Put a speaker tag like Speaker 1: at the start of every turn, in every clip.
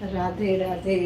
Speaker 1: Radhe Radhe.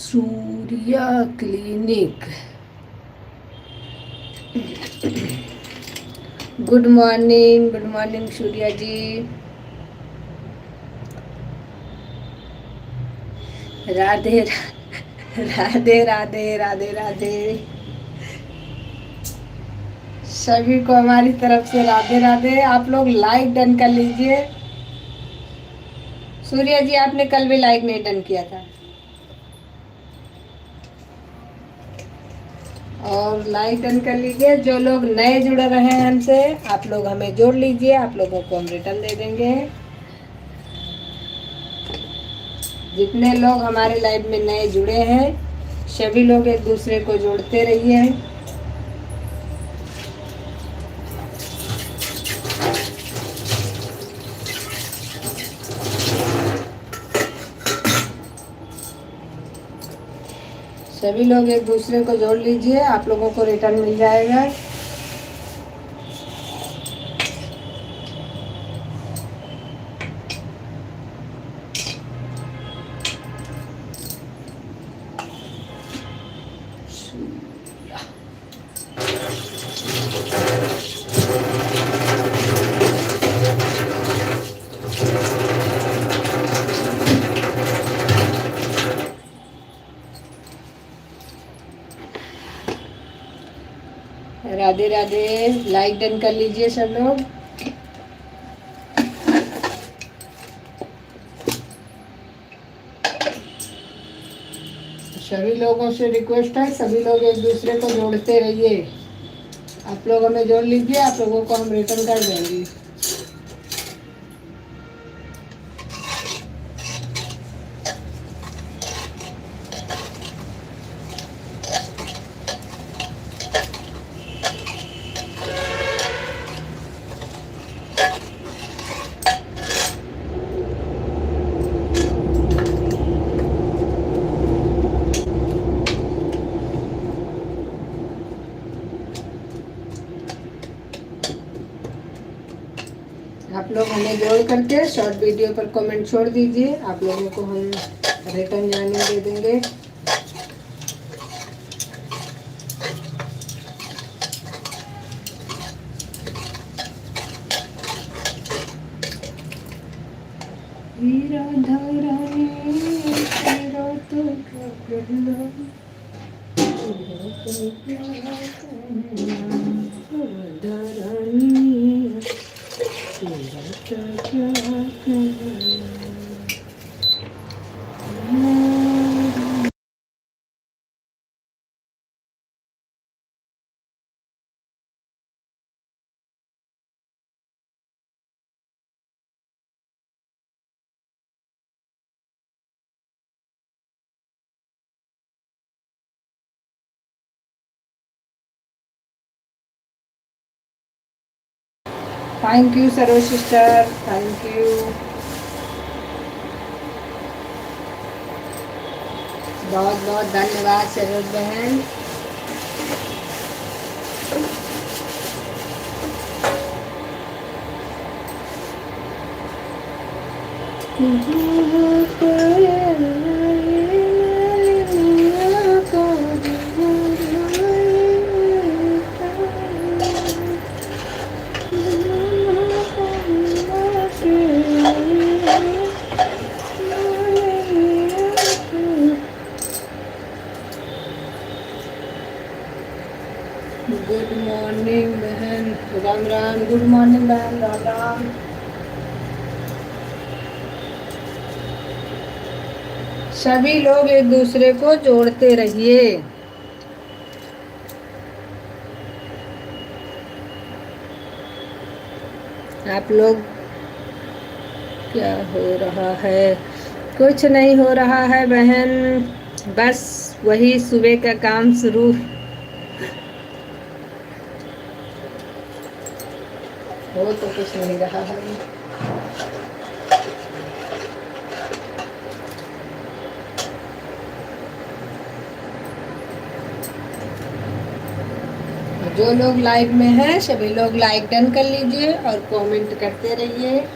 Speaker 1: Surya clinic. Good morning Surya ji. Radhe Radhe Radhe Radhe Radhe. सभी को हमारी तरफ से राधे राधे। आप लोग लाइक डन कर लीजिए। सूर्या जी आपने कल भी लाइक नहीं डन किया था। और लाइक डन कर लीजिए। जो लोग नए जुड़ रहे हैं हमसे, आप लोग हमें जोड़ लीजिए। आप लोगों को हम रिटर्न दे देंगे। जितने लोग हमारे लाइव में नए जुड़े हैं, सभी लोग एक दूसरे को जोड़ते रहिए। सभी लोग एक दूसरे को जोड़ लीजिए। आप लोगों को रिटर्न मिल जाएगा। राधे राधे। लाइक डन कर लीजिए सब लोग। सभी लोगों से रिक्वेस्ट है, सभी लोग एक दूसरे को जोड़ते रहिए। आप लोग हमें जोड़ लीजिए। आप लोगों को हम रिटर्न कर देंगे। आप लोग हमें जोड़ करके शॉर्ट वीडियो पर कमेंट छोड़ दीजिए। आप लोगों को हम रिटर्न जाने दे देंगे। राधा रानी तेरा तो क्या कहना, राधा रानी तेरा तो क्या कहना। Thank you Saroj sister, thank you. बहुत बहुत धन्यवाद सरोज बहन। गुड मॉर्निंग बहन, राम राम। गुड मॉर्निंग बहन, राम राम। सभी लोग एक दूसरे को जोड़ते रहिए। आप लोग, क्या हो रहा है? कुछ नहीं हो रहा है बहन, बस वही सुबह का काम शुरू। हो तो कुछ नहीं रहा है। जो लोग लाइव में हैं सभी लोग लाइक डन कर लीजिए और कमेंट करते रहिए।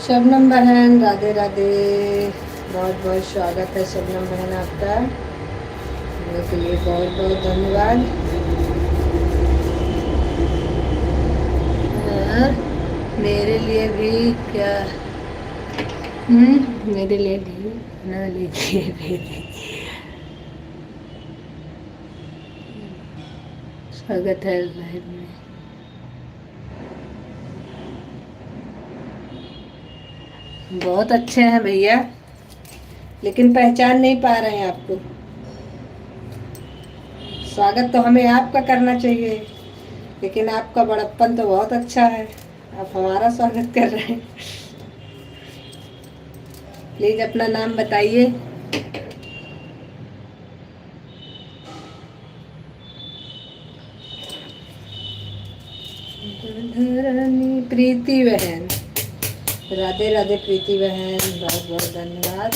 Speaker 1: शबनम बहन राधे राधे, बहुत बहुत स्वागत है शबनम बहन आपका, के लिए बहुत बहुत धन्यवाद। मेरे लिए भी क्या, मेरे लिए भी बना लीजिए भेजिए। स्वागत है लाइव में। बहुत अच्छे हैं भैया, लेकिन पहचान नहीं पा रहे हैं आपको। स्वागत तो हमें आपका करना चाहिए, लेकिन आपका बड़प्पन तो बहुत अच्छा है, आप हमारा स्वागत कर रहे हैं। प्लीज अपना नाम बताइए। प्रीति बहन राधे राधे, प्रीति बहन बहुत बहुत धन्यवाद।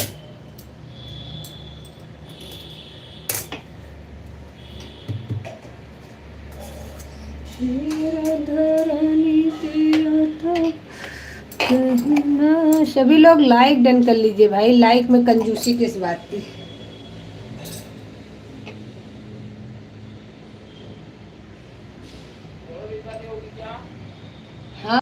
Speaker 1: सभी लोग लाइक डन कर लीजिए भाई, लाइक में कंजूसी किस बात की। हाँ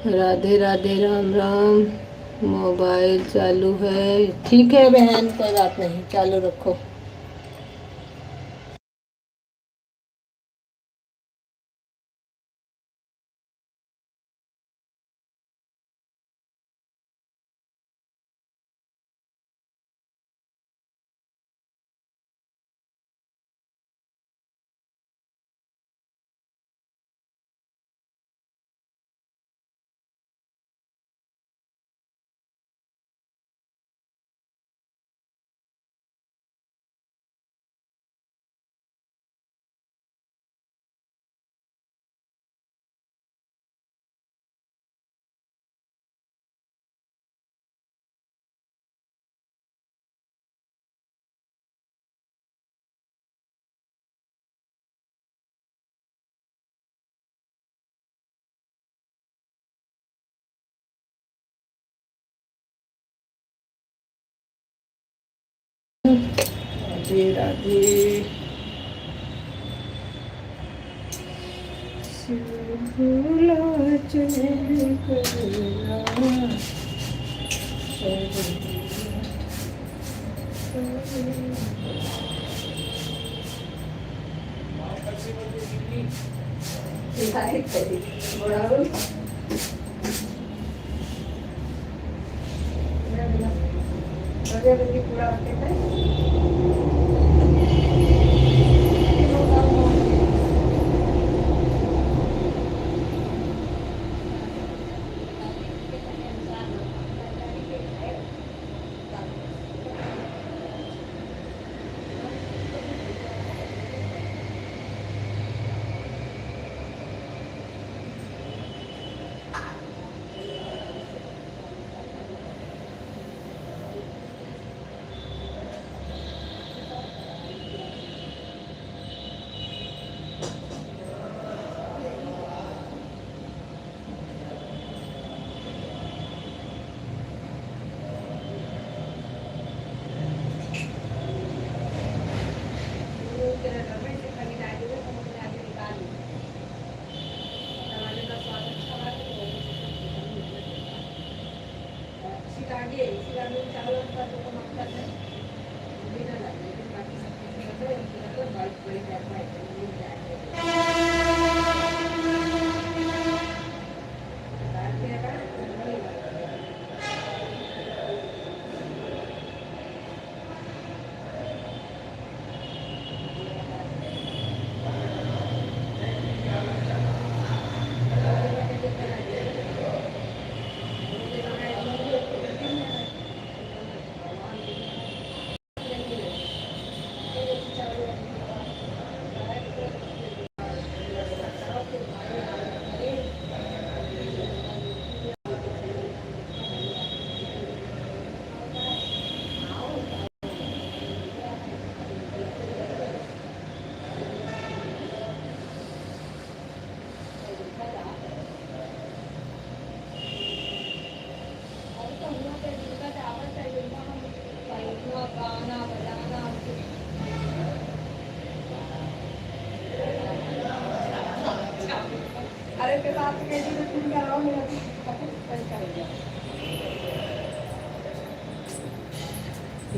Speaker 1: राधे राधे, राम राम। मोबाइल चालू है। ठीक है बहन, कोई बात नहीं, चालू रखो। राधे राधे। भूला चले करना।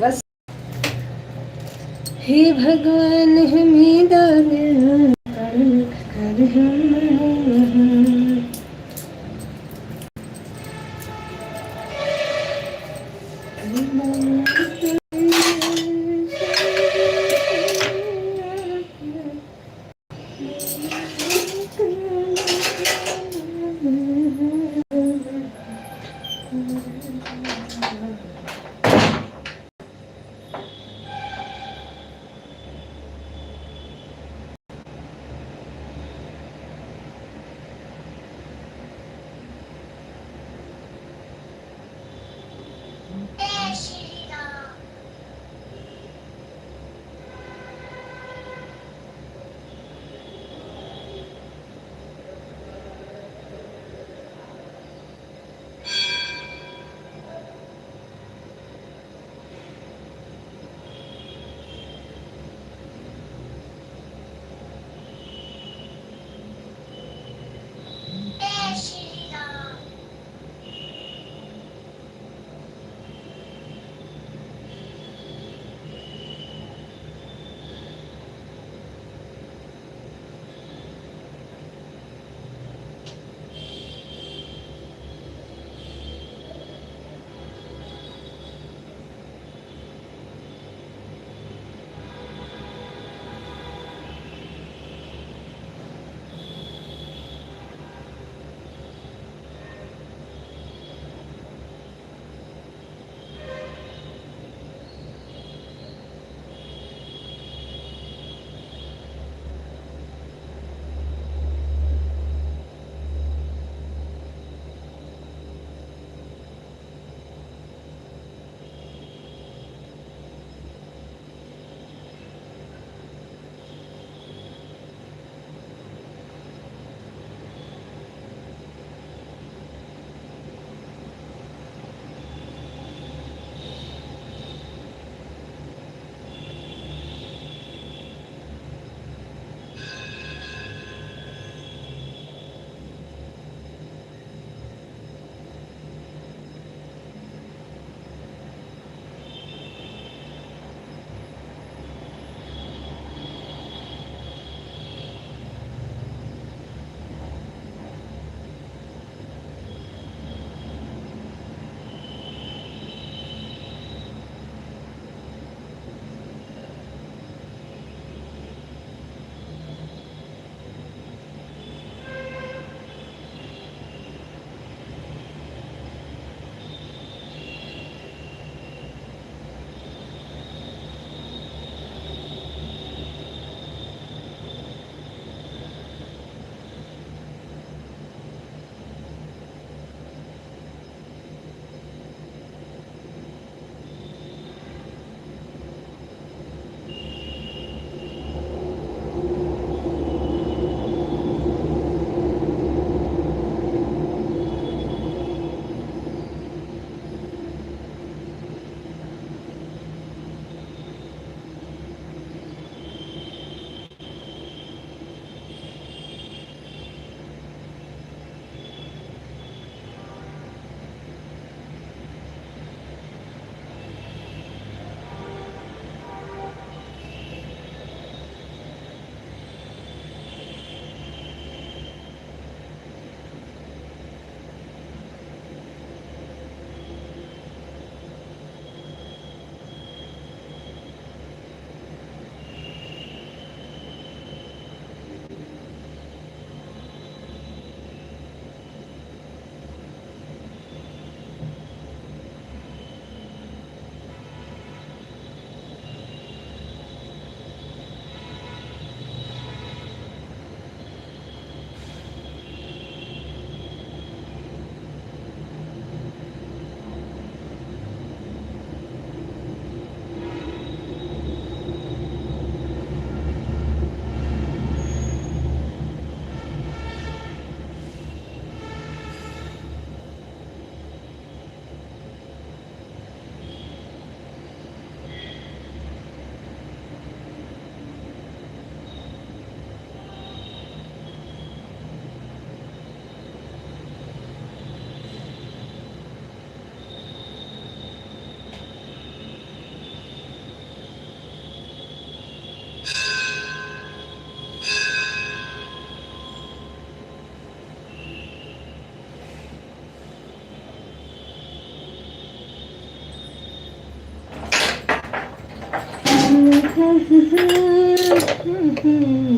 Speaker 1: बस। हे भगवान हमें दान कर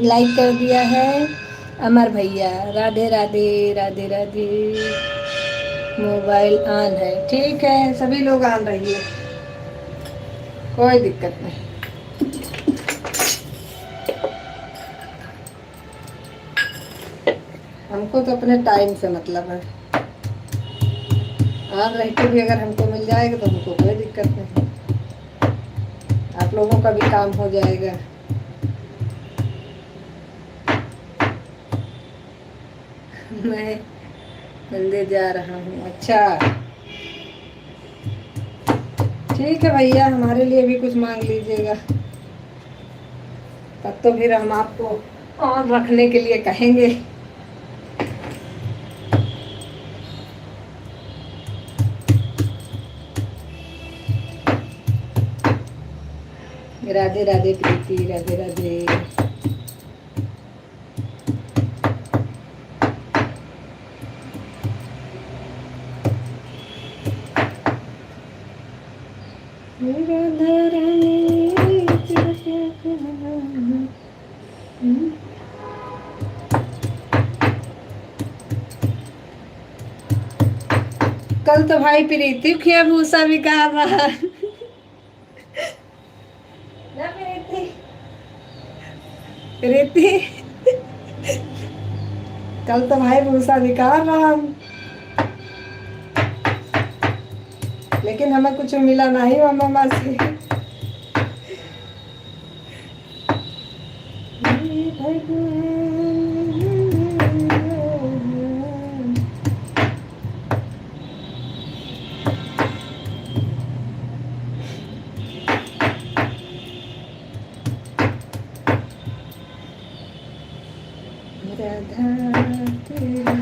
Speaker 1: लाइक कर दिया है अमर भैया। राधे राधे राधे राधे। मोबाइल ऑन है, ठीक है, सभी लोग ऑन रहिए, कोई दिक्कत नहीं। हमको तो अपने टाइम से मतलब है, ऑन रह के भी अगर हमको मिल जाएगा तो हमको कोई दिक्कत नहीं, आप लोगों का भी काम हो जाएगा। मैं मंदिर जा रहा हूँ, अच्छा ठीक है भैया, हमारे लिए भी कुछ मांग लीजिएगा, तब तो फिर हम आपको ऑन रखने के लिए कहेंगे। राधे राधे प्रीति, राधे राधे। राधा रानी तेरा प्यार। कल तो भाई प्रीति खिया भूसा भी कहा रहा ना प्रीति, प्रीति कल तो भाई भूसा निकाल रहा हूँ, लेकिन हमें कुछ मिला नहीं वो मामा से। राधा तेरा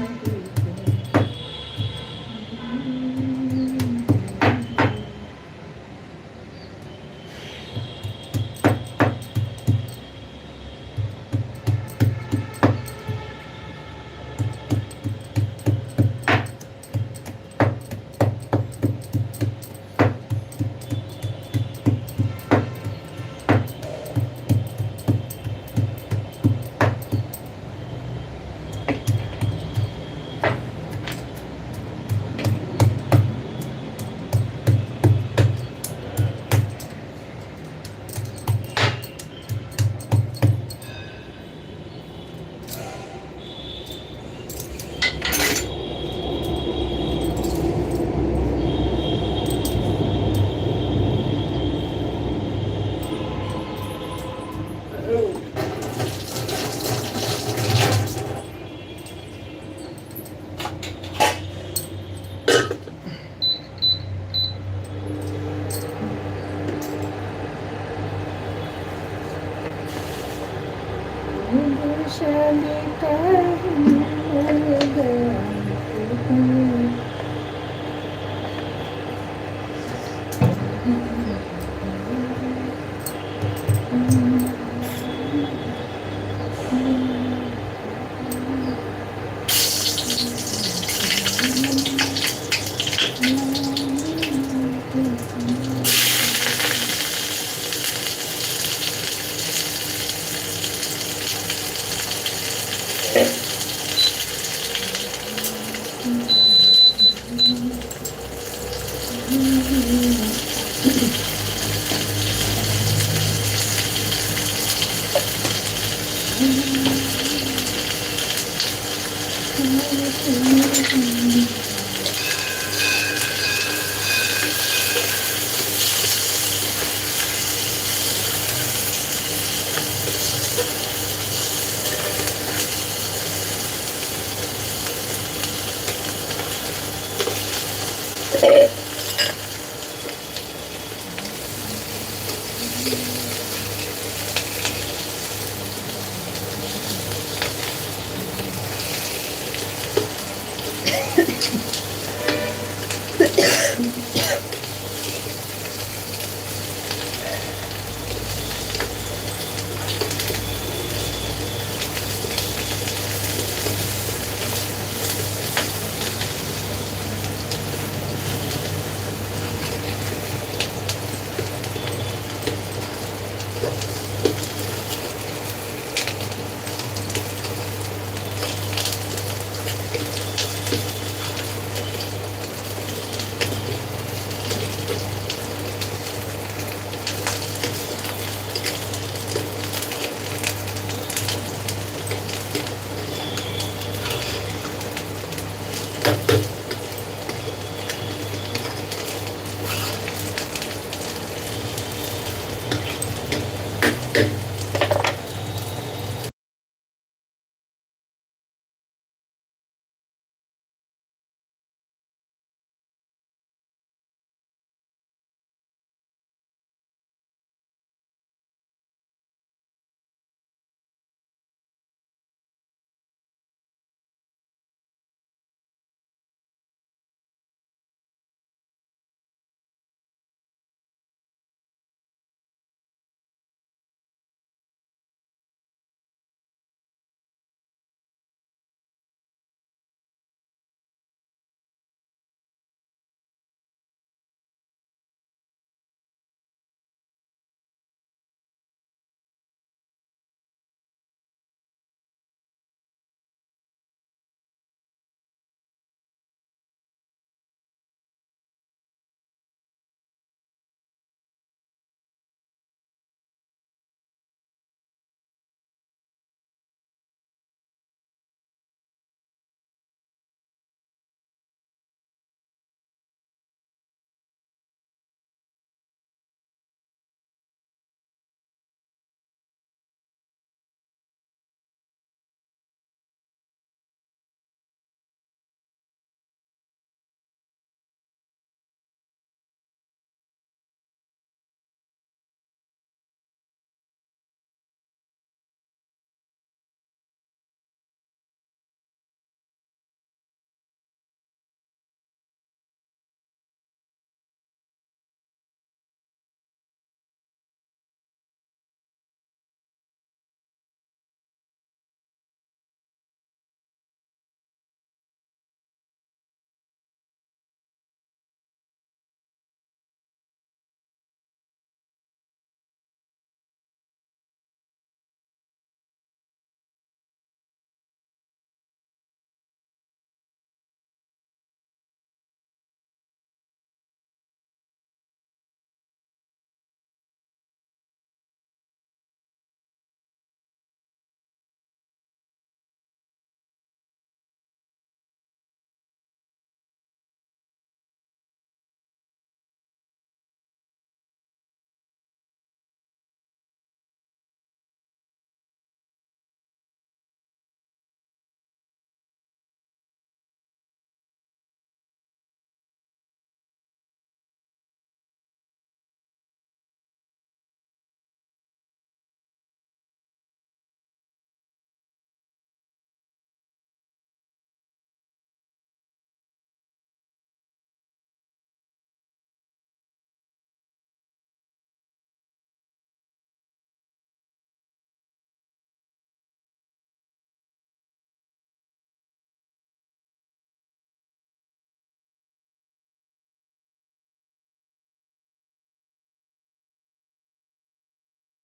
Speaker 1: शादी का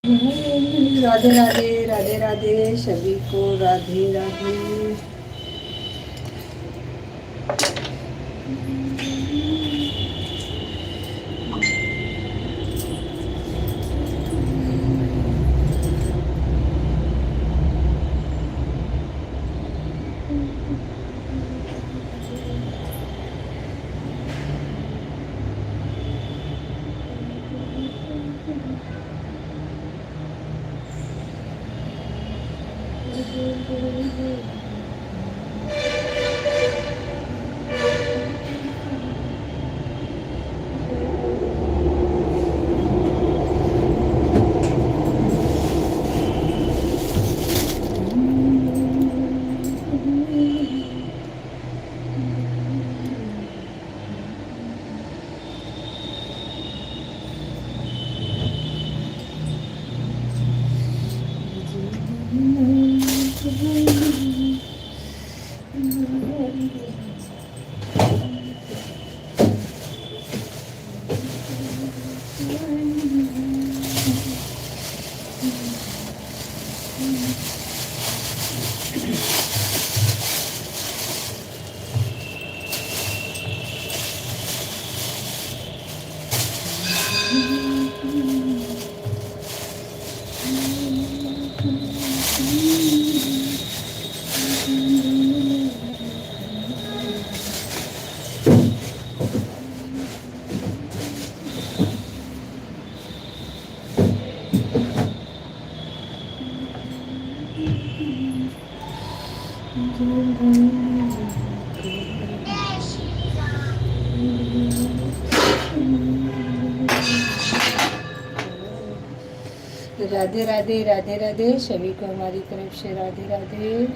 Speaker 1: राधे राधे, राधे राधे सभी को, राधे राधे। राधे राधे, राधे राधे सभी को हमारी तरफ से राधे राधे।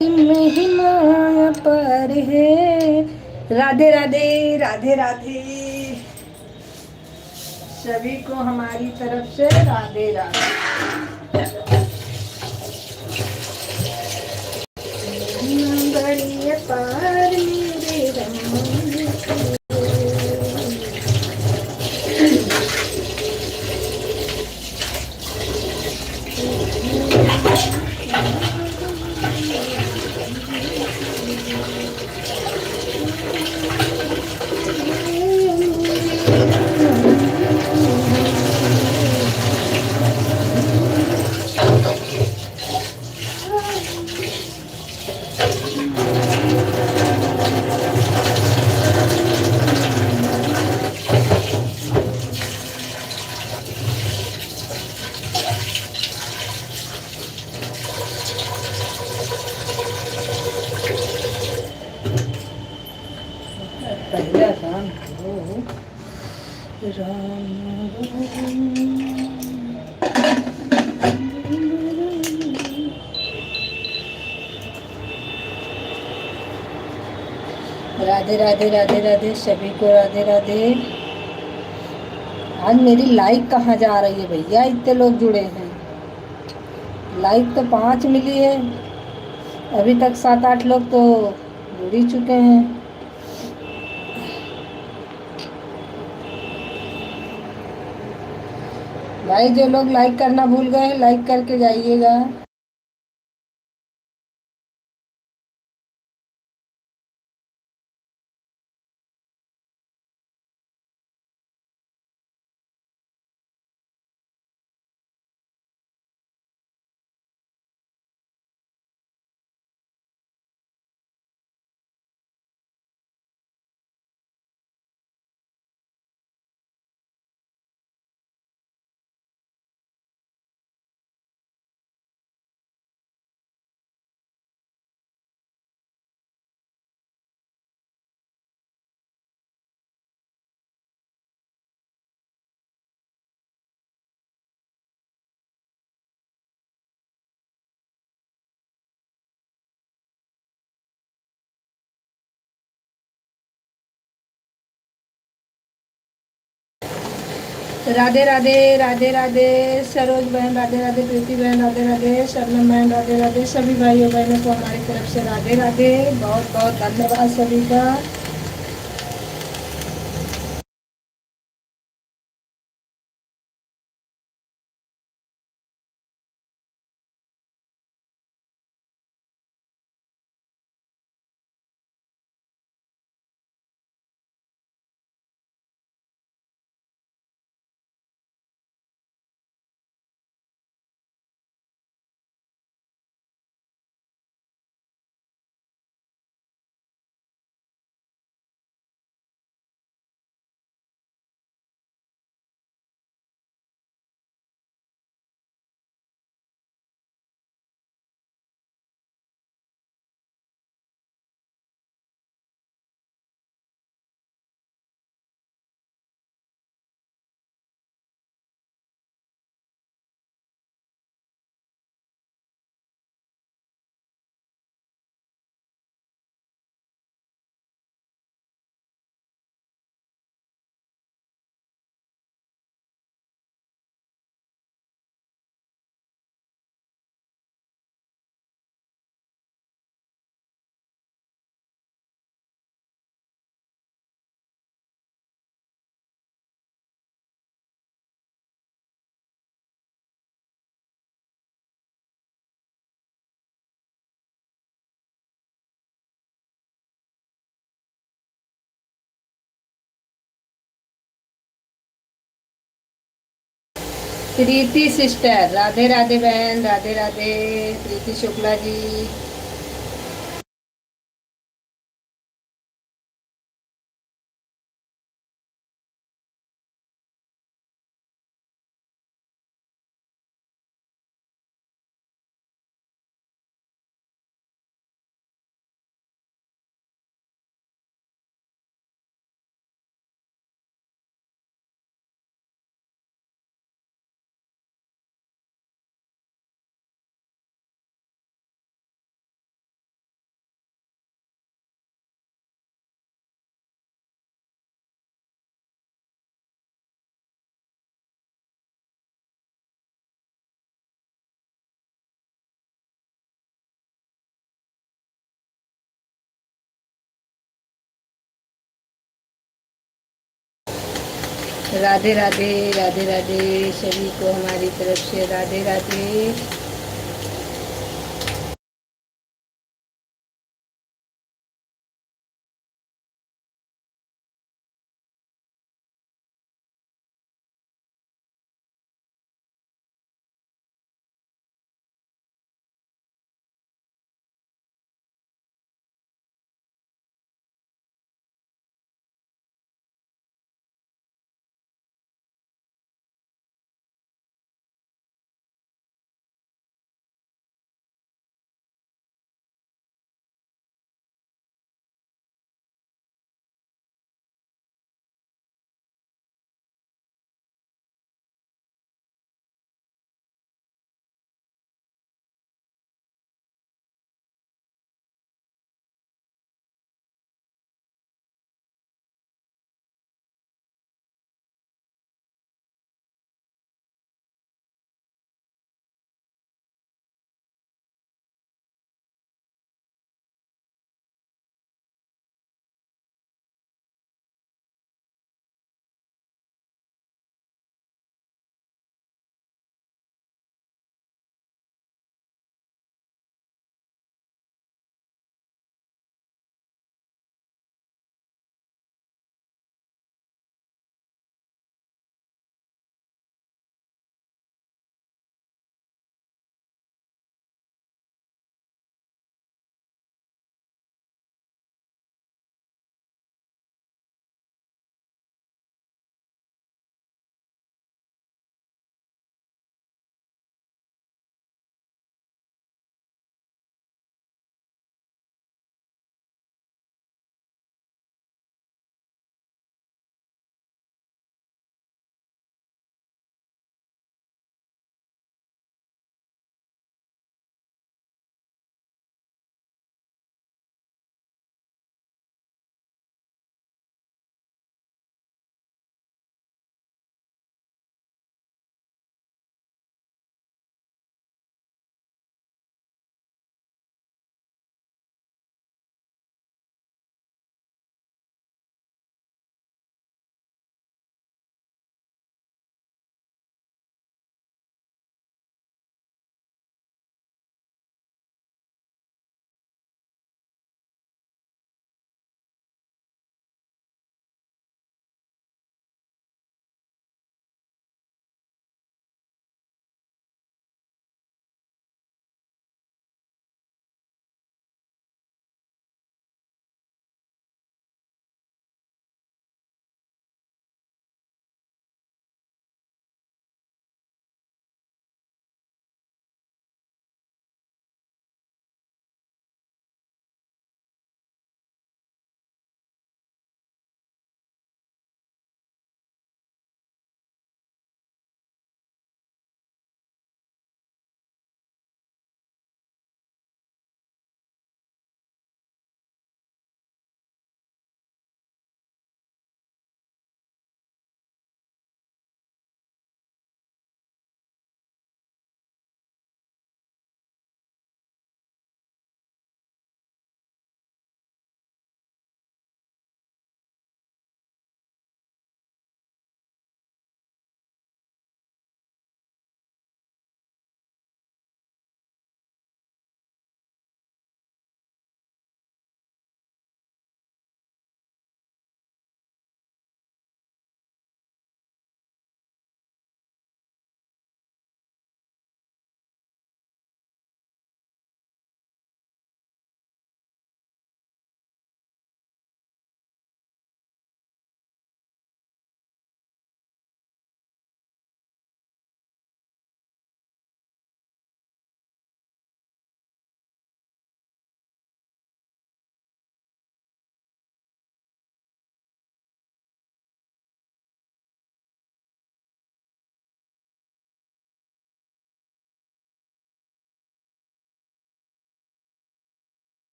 Speaker 1: महिमा पर है। राधे राधे राधे राधे। सभी को हमारी तरफ से राधे राधे। बड़ी पार मेरे रंग। पहला राम हो राधे राधे राधे राधे। सभी को राधे राधे। आज मेरी लाइक कहाँ जा रही है भैया, इतने लोग जुड़े हैं। लाइक तो 5 मिली है, अभी तक 7-8 लोग तो जुड़ ही चुके हैं। भाई जो लोग लाइक करना भूल गए, लाइक करके जाइएगा। राधे राधे राधे राधे। सरोज बहन राधे राधे। प्रीति बहन राधे राधे। शबनम बहन राधे राधे। सभी भाइयों बहनों को हमारी तरफ से राधे राधे। बहुत बहुत धन्यवाद सभी का। प्रीति सिस्टर राधे राधे बहन राधे राधे। प्रीति शुक्ला जी। राधे राधे, राधे राधे, सभी को हमारी तरफ से राधे राधे।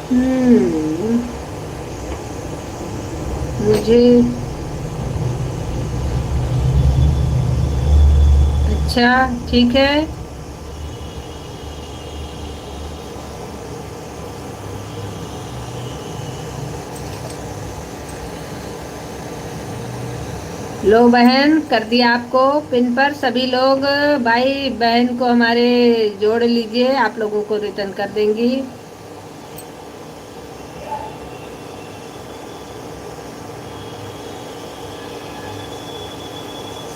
Speaker 1: हम्म मुझे अच्छा, ठीक है। लो बहन, कर दिया आपको पिन पर। सभी लोग भाई बहन को हमारे जोड़ लीजिए, आप लोगों को रिटर्न कर देंगी।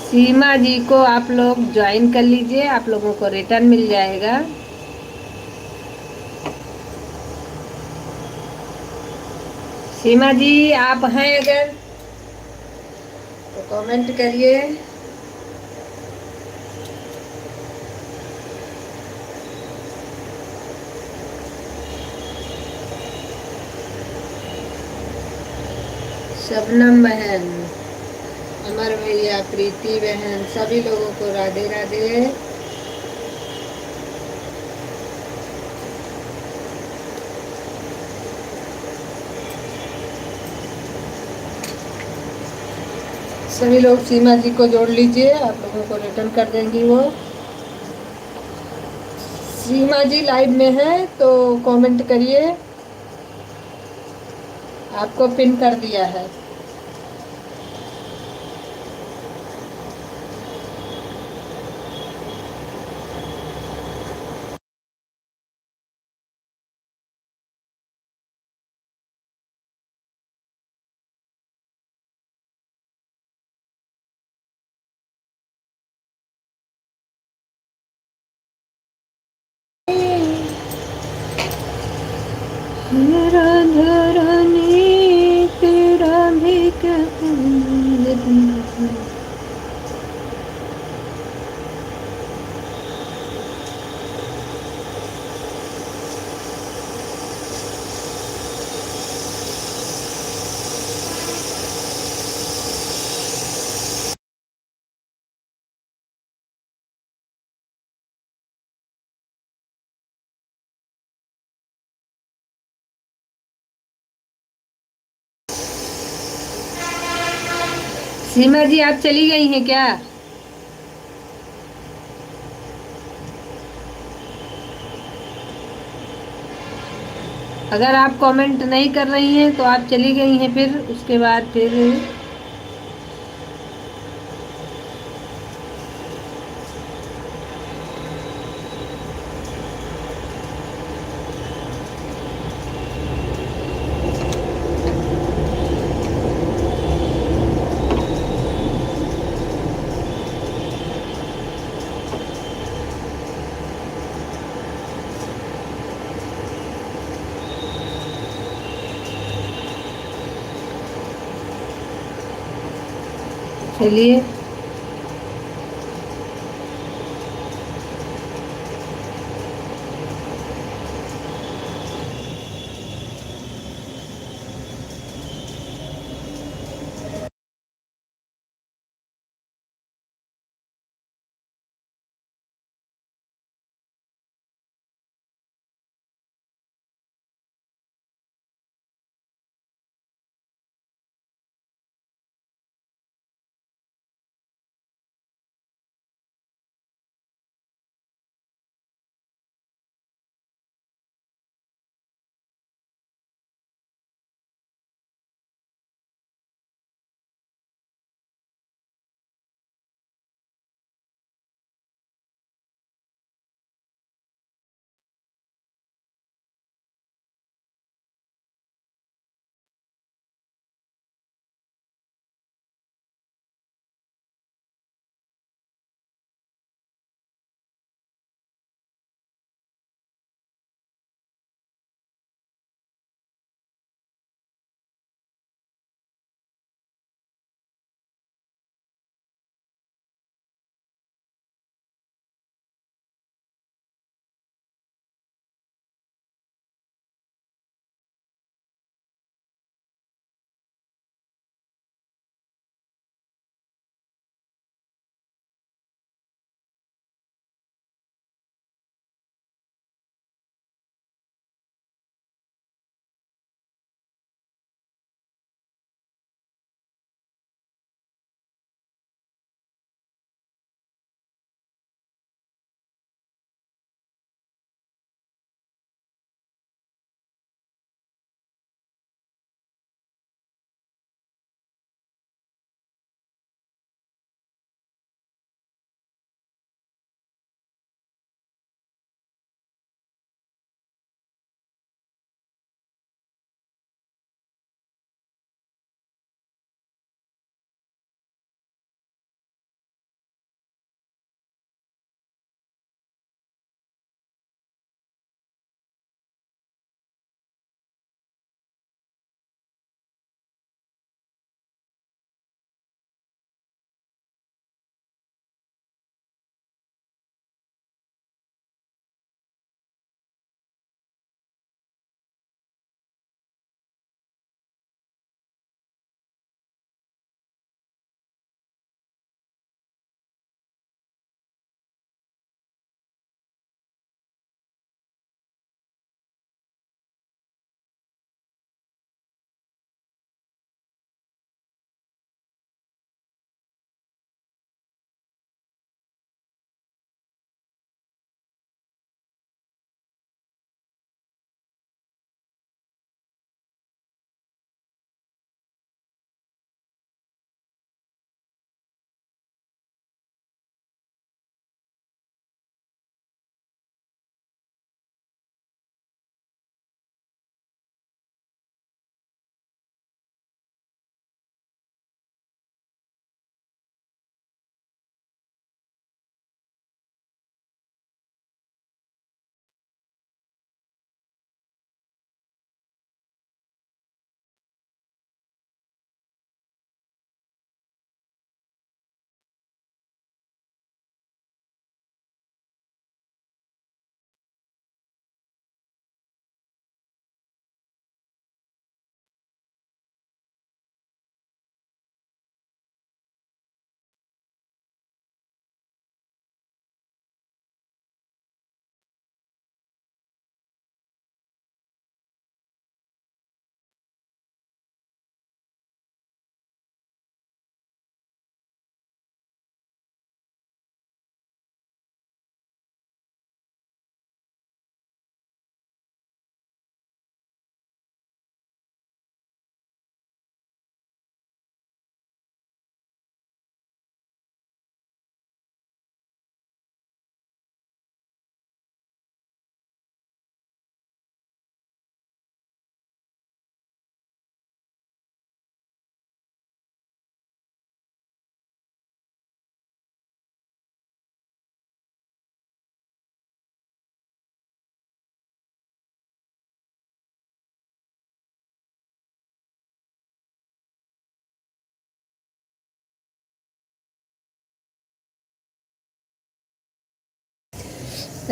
Speaker 1: सीमा जी को आप लोग ज्वाइन कर लीजिए, आप लोगों को रिटर्न मिल जाएगा। सीमा जी, आप हैं अगर तो कमेंट करिए। शबनम बहन, अमर भैया, प्रीति बहन, सभी लोगों को राधे राधे। सभी लोग सीमा जी को जोड़ लीजिए, आप लोगों को रिटर्न कर देंगी वो। सीमा जी लाइव में है तो कमेंट करिए, आपको पिन कर दिया है। राधा रानी तेरा भी क्या सीमा जी, आप चली गई हैं क्या? अगर आप कमेंट नहीं कर रही हैं तो आप चली गई हैं, फिर उसके बाद फिर चलिए।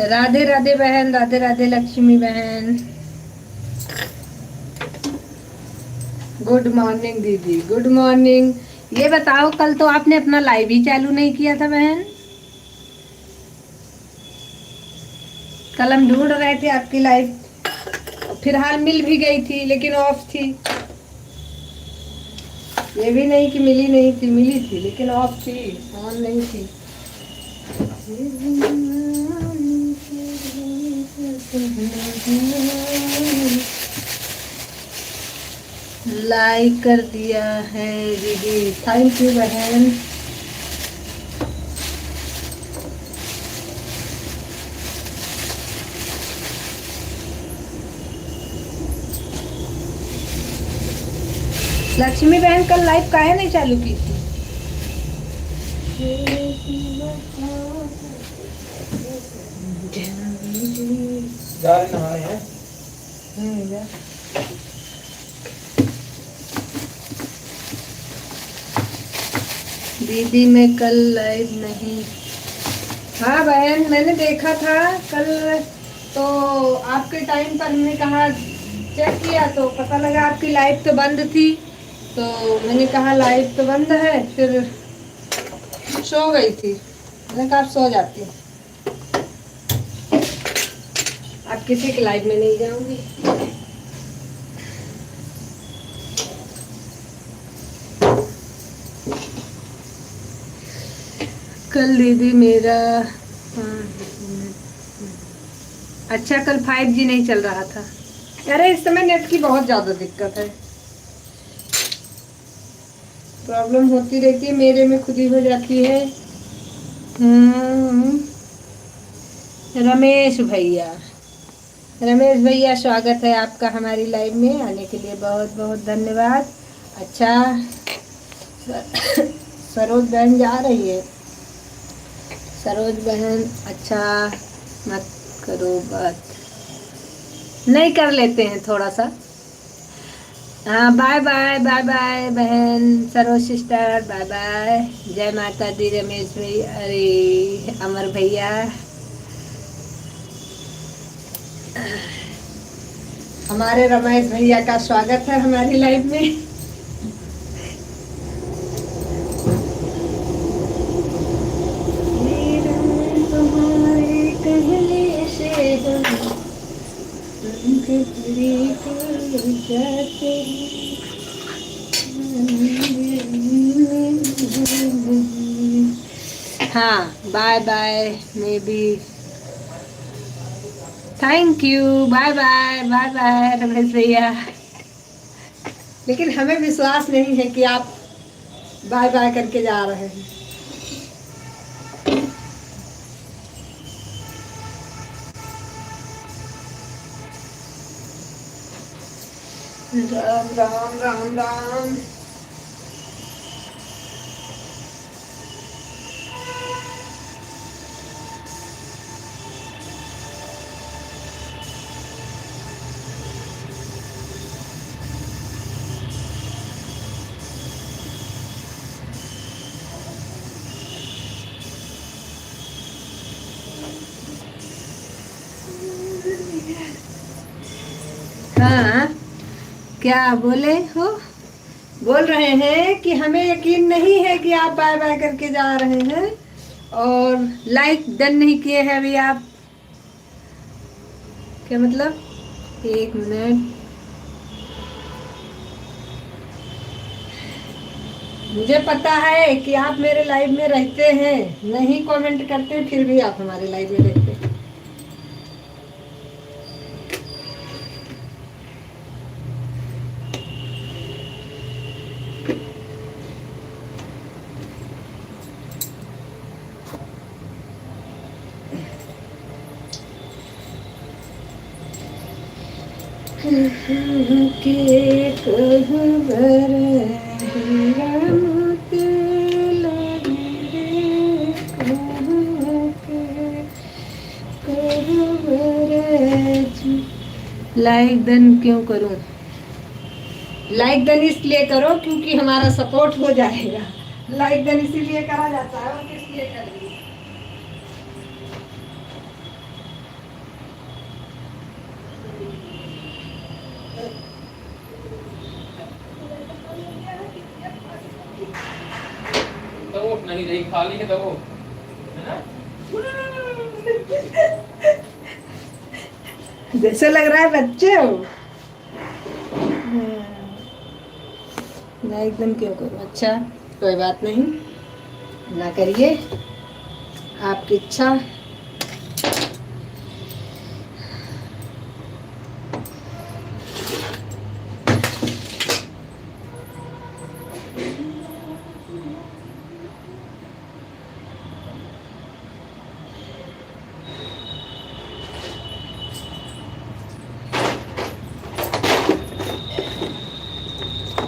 Speaker 1: राधे राधे बहन, राधे राधे लक्ष्मी बहन। गुड मॉर्निंग दीदी, गुड मॉर्निंग। ये बताओ, कल तो आपने अपना लाइव ही चालू नहीं किया था बहन। कल हम ढूंढ रहे थे आपकी लाइव, फिलहाल मिल भी गई थी लेकिन ऑफ थी। ये भी नहीं कि मिली नहीं थी, मिली थी लेकिन ऑफ थी, ऑन नहीं थी। लाइक कर दिया है दीदी, थैंक यू बहन। लक्ष्मी बहन कल लाइव काहे नहीं चालू की थी? दीदी मैं कल लाइव नहीं। हाँ बहन, मैंने देखा था कल, तो आपके टाइम पर हमने कहा, चेक किया तो पता लगा आपकी लाइव तो बंद थी। तो मैंने कहा लाइव तो बंद है, फिर सो गई थी। मैंने कहा आप सो जाती, अब किसी की लाइव में नहीं जाऊंगी। कल दीदी मेरा अच्छा, कल 5G नहीं चल रहा था। अरे इस समय नेट की बहुत ज़्यादा दिक्कत है, प्रॉब्लम होती रहती है, मेरे में खुद ही हो जाती है। रमेश भैया, रमेश भैया स्वागत है आपका हमारी लाइव में, आने के लिए बहुत बहुत धन्यवाद। अच्छा सरोज बहन जा रही है। सरोज बहन अच्छा मत करो बात, नहीं कर लेते हैं थोड़ा सा। हाँ बाय बाय, बाय बाय बहन सरोज सिस्टर, बाय बाय। जय माता दी रमेश भैया, अरे अमर भैया। हमारे रमेश भैया का स्वागत है हमारी लाइव में। हाँ bye bye, maybe, thank you, bye bye, bye bye Ramesh भैया। लेकिन हमें विश्वास नहीं है कि आप बाय बाय करके जा रहे हैं। राम राम राम राम। हाँ क्या बोले हो? बोल रहे हैं कि हमें यकीन नहीं है कि आप बाय बाय करके जा रहे हैं, और लाइक डन नहीं किए हैं अभी आप। क्या मतलब? एक मिनट, मुझे पता है कि आप मेरे लाइव में रहते हैं, नहीं कमेंट करते, फिर भी आप हमारे लाइव में रहते हैं। के कहबर हीरा मोती लगे लाइक डन क्यों करूं? लाइक डन इसलिए करो क्योंकि हमारा सपोर्ट हो जाएगा। लाइक डन इसीलिए करा जाता है, और किस लिए करेंगे?
Speaker 2: नहीं रही खाली है तो वो है ना।
Speaker 1: जैसे लग रहा है बच्चे हो। मैं एकदम क्यों करूँ? अच्छा कोई बात नहीं, ना करिए, आपकी इच्छा।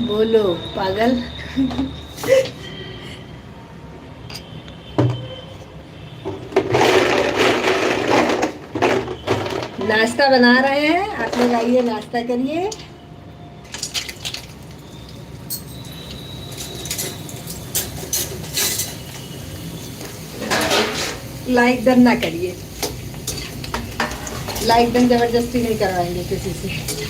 Speaker 1: बोलो पागल। नाश्ता बना रहे हैं, आप लोग आइए नाश्ता करिए। लाइक डन ना करिए, लाइक डन जबरदस्ती नहीं करवाएंगे किसी से।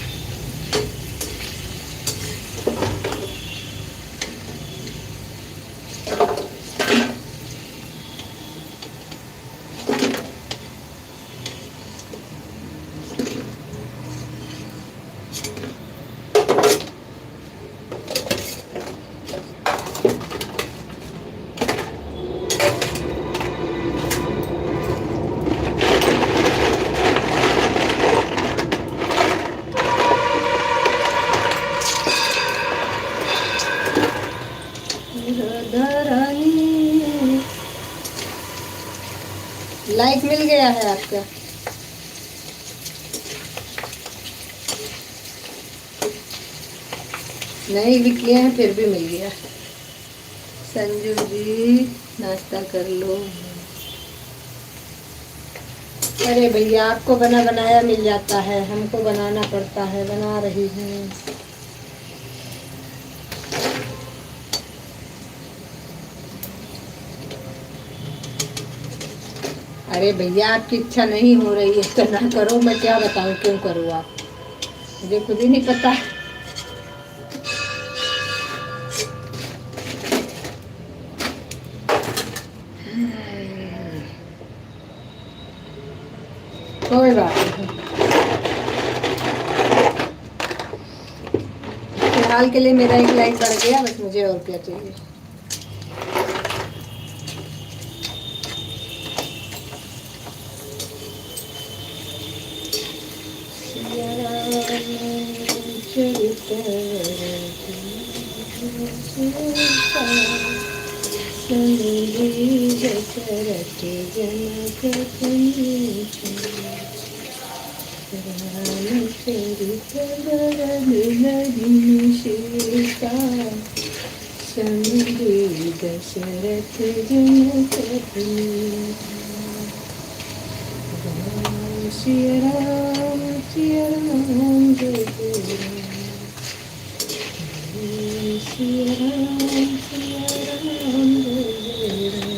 Speaker 1: लाइक मिल गया है आपका? नहीं भी किए हैं फिर भी मिल गया। संजू जी नाश्ता कर लो। अरे भैया आपको बना बनाया मिल जाता है, हमको बनाना पड़ता है, बना रही हूँ। अरे भैया आपकी इच्छा नहीं हो रही है तो ना करो, मैं क्या बताऊँ क्यों करूँ आप, मुझे खुद ही नहीं पता। कोई बात नहीं, फिलहाल के लिए मेरा एक लाइक बढ़ गया, बस मुझे और क्या चाहिए। दशरथ जनपति सिया राम जय जय सिया राम जय जय राम।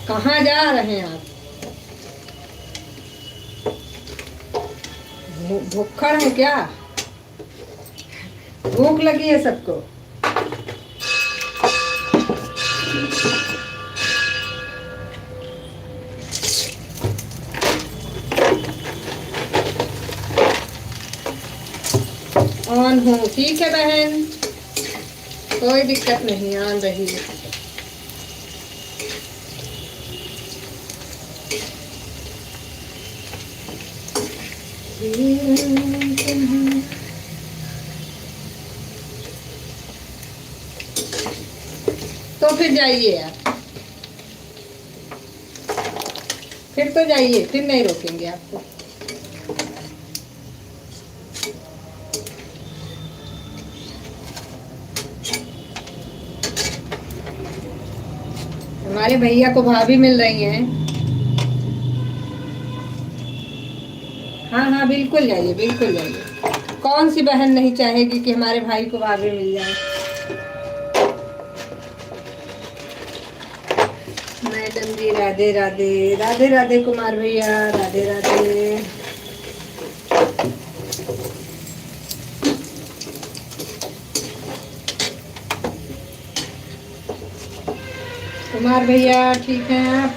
Speaker 1: कहाँ जा रहे हैं आप? भूखड़ है क्या? भूख लगी है सबको? ऑन हूँ, ठीक है बहन, कोई दिक्कत नहीं, ऑन रही है। तो फिर जाइए यार, फिर तो जाइए, फिर नहीं रोकेंगे आपको। हमारे भैया को भाभी मिल रही हैं। हाँ हाँ बिल्कुल जाइए, बिल्कुल जाइए। कौन सी बहन नहीं चाहेगी कि हमारे भाई को भाभी मिल जाए। मैडम जी राधे राधे, राधे राधे कुमार भैया, राधे राधे। कुमार भैया ठीक हैं आप?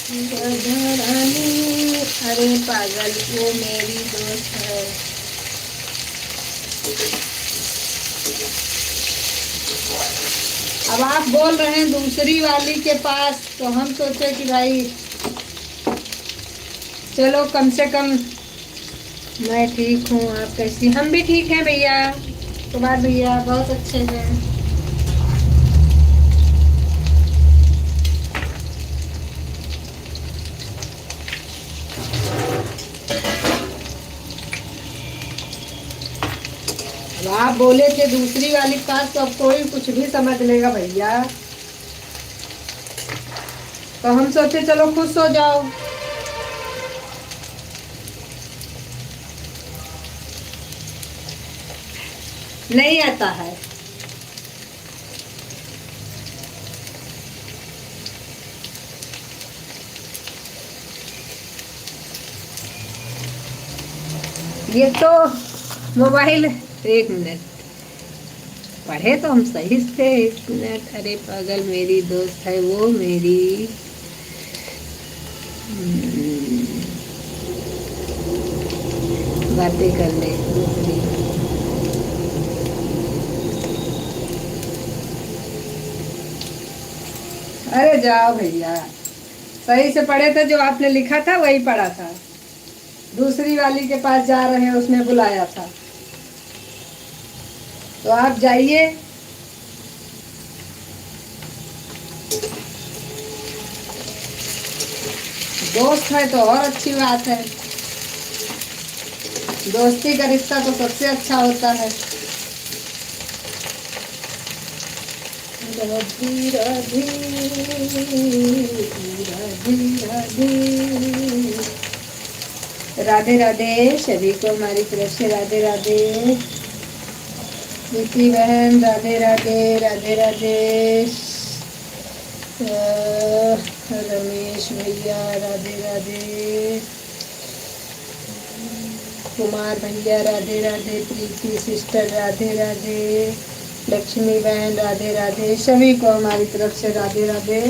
Speaker 1: रानी, अरे पागल वो मेरी दोस्त है। अब आप बोल रहे हैं दूसरी वाली के पास, तो हम सोचे कि भाई चलो कम से कम। मैं ठीक हूँ, आप कैसी? हम भी ठीक हैं भैया, कुमार भैया बहुत अच्छे हैं। अब आप बोले थे दूसरी वाली के पास, तो अब कोई कुछ भी समझ लेगा भैया। तो हम सोचे चलो खुश हो जाओ। नहीं आता है। ये तो मोबाइल, एक मिनट, पढ़े तो हम सही से। एक मिनट, अरे पागल मेरी दोस्त है वो मेरी। बातें कर ले दूसरी। अरे जाओ भैया, सही से पढ़े थे, जो आपने लिखा था वही पढ़ा था। दूसरी वाली के पास जा रहे हैं, उसने बुलाया था, तो आप जाइए। दोस्त है तो और अच्छी बात है। दोस्ती का रिश्ता तो सबसे अच्छा होता है। राधे राधे, राधे राधे, राधे राधे सभी को हमारी तरफ से राधे राधे। प्रीति बहन राधे राधे, राधे राधे। रमेश भैया राधे राधे, कुमार भैया राधे राधे, प्रीति सिस्टर राधे राधे, लक्ष्मी बहन राधे राधे, सभी को हमारी तरफ से राधे राधे।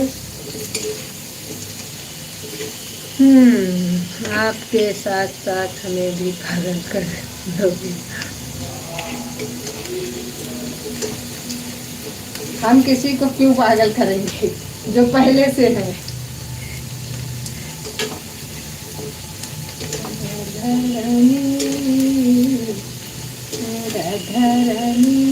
Speaker 1: आपके साथ साथ हमें भी पागल कर दोगे। हम किसी को क्यों पागल करेंगे जो पहले से है। राधा रानी,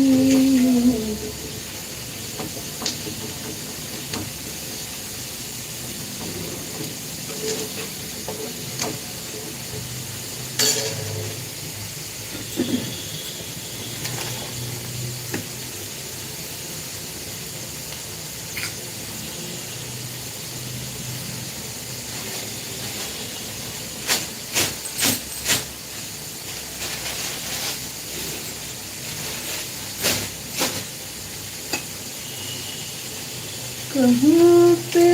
Speaker 1: कहाँ पे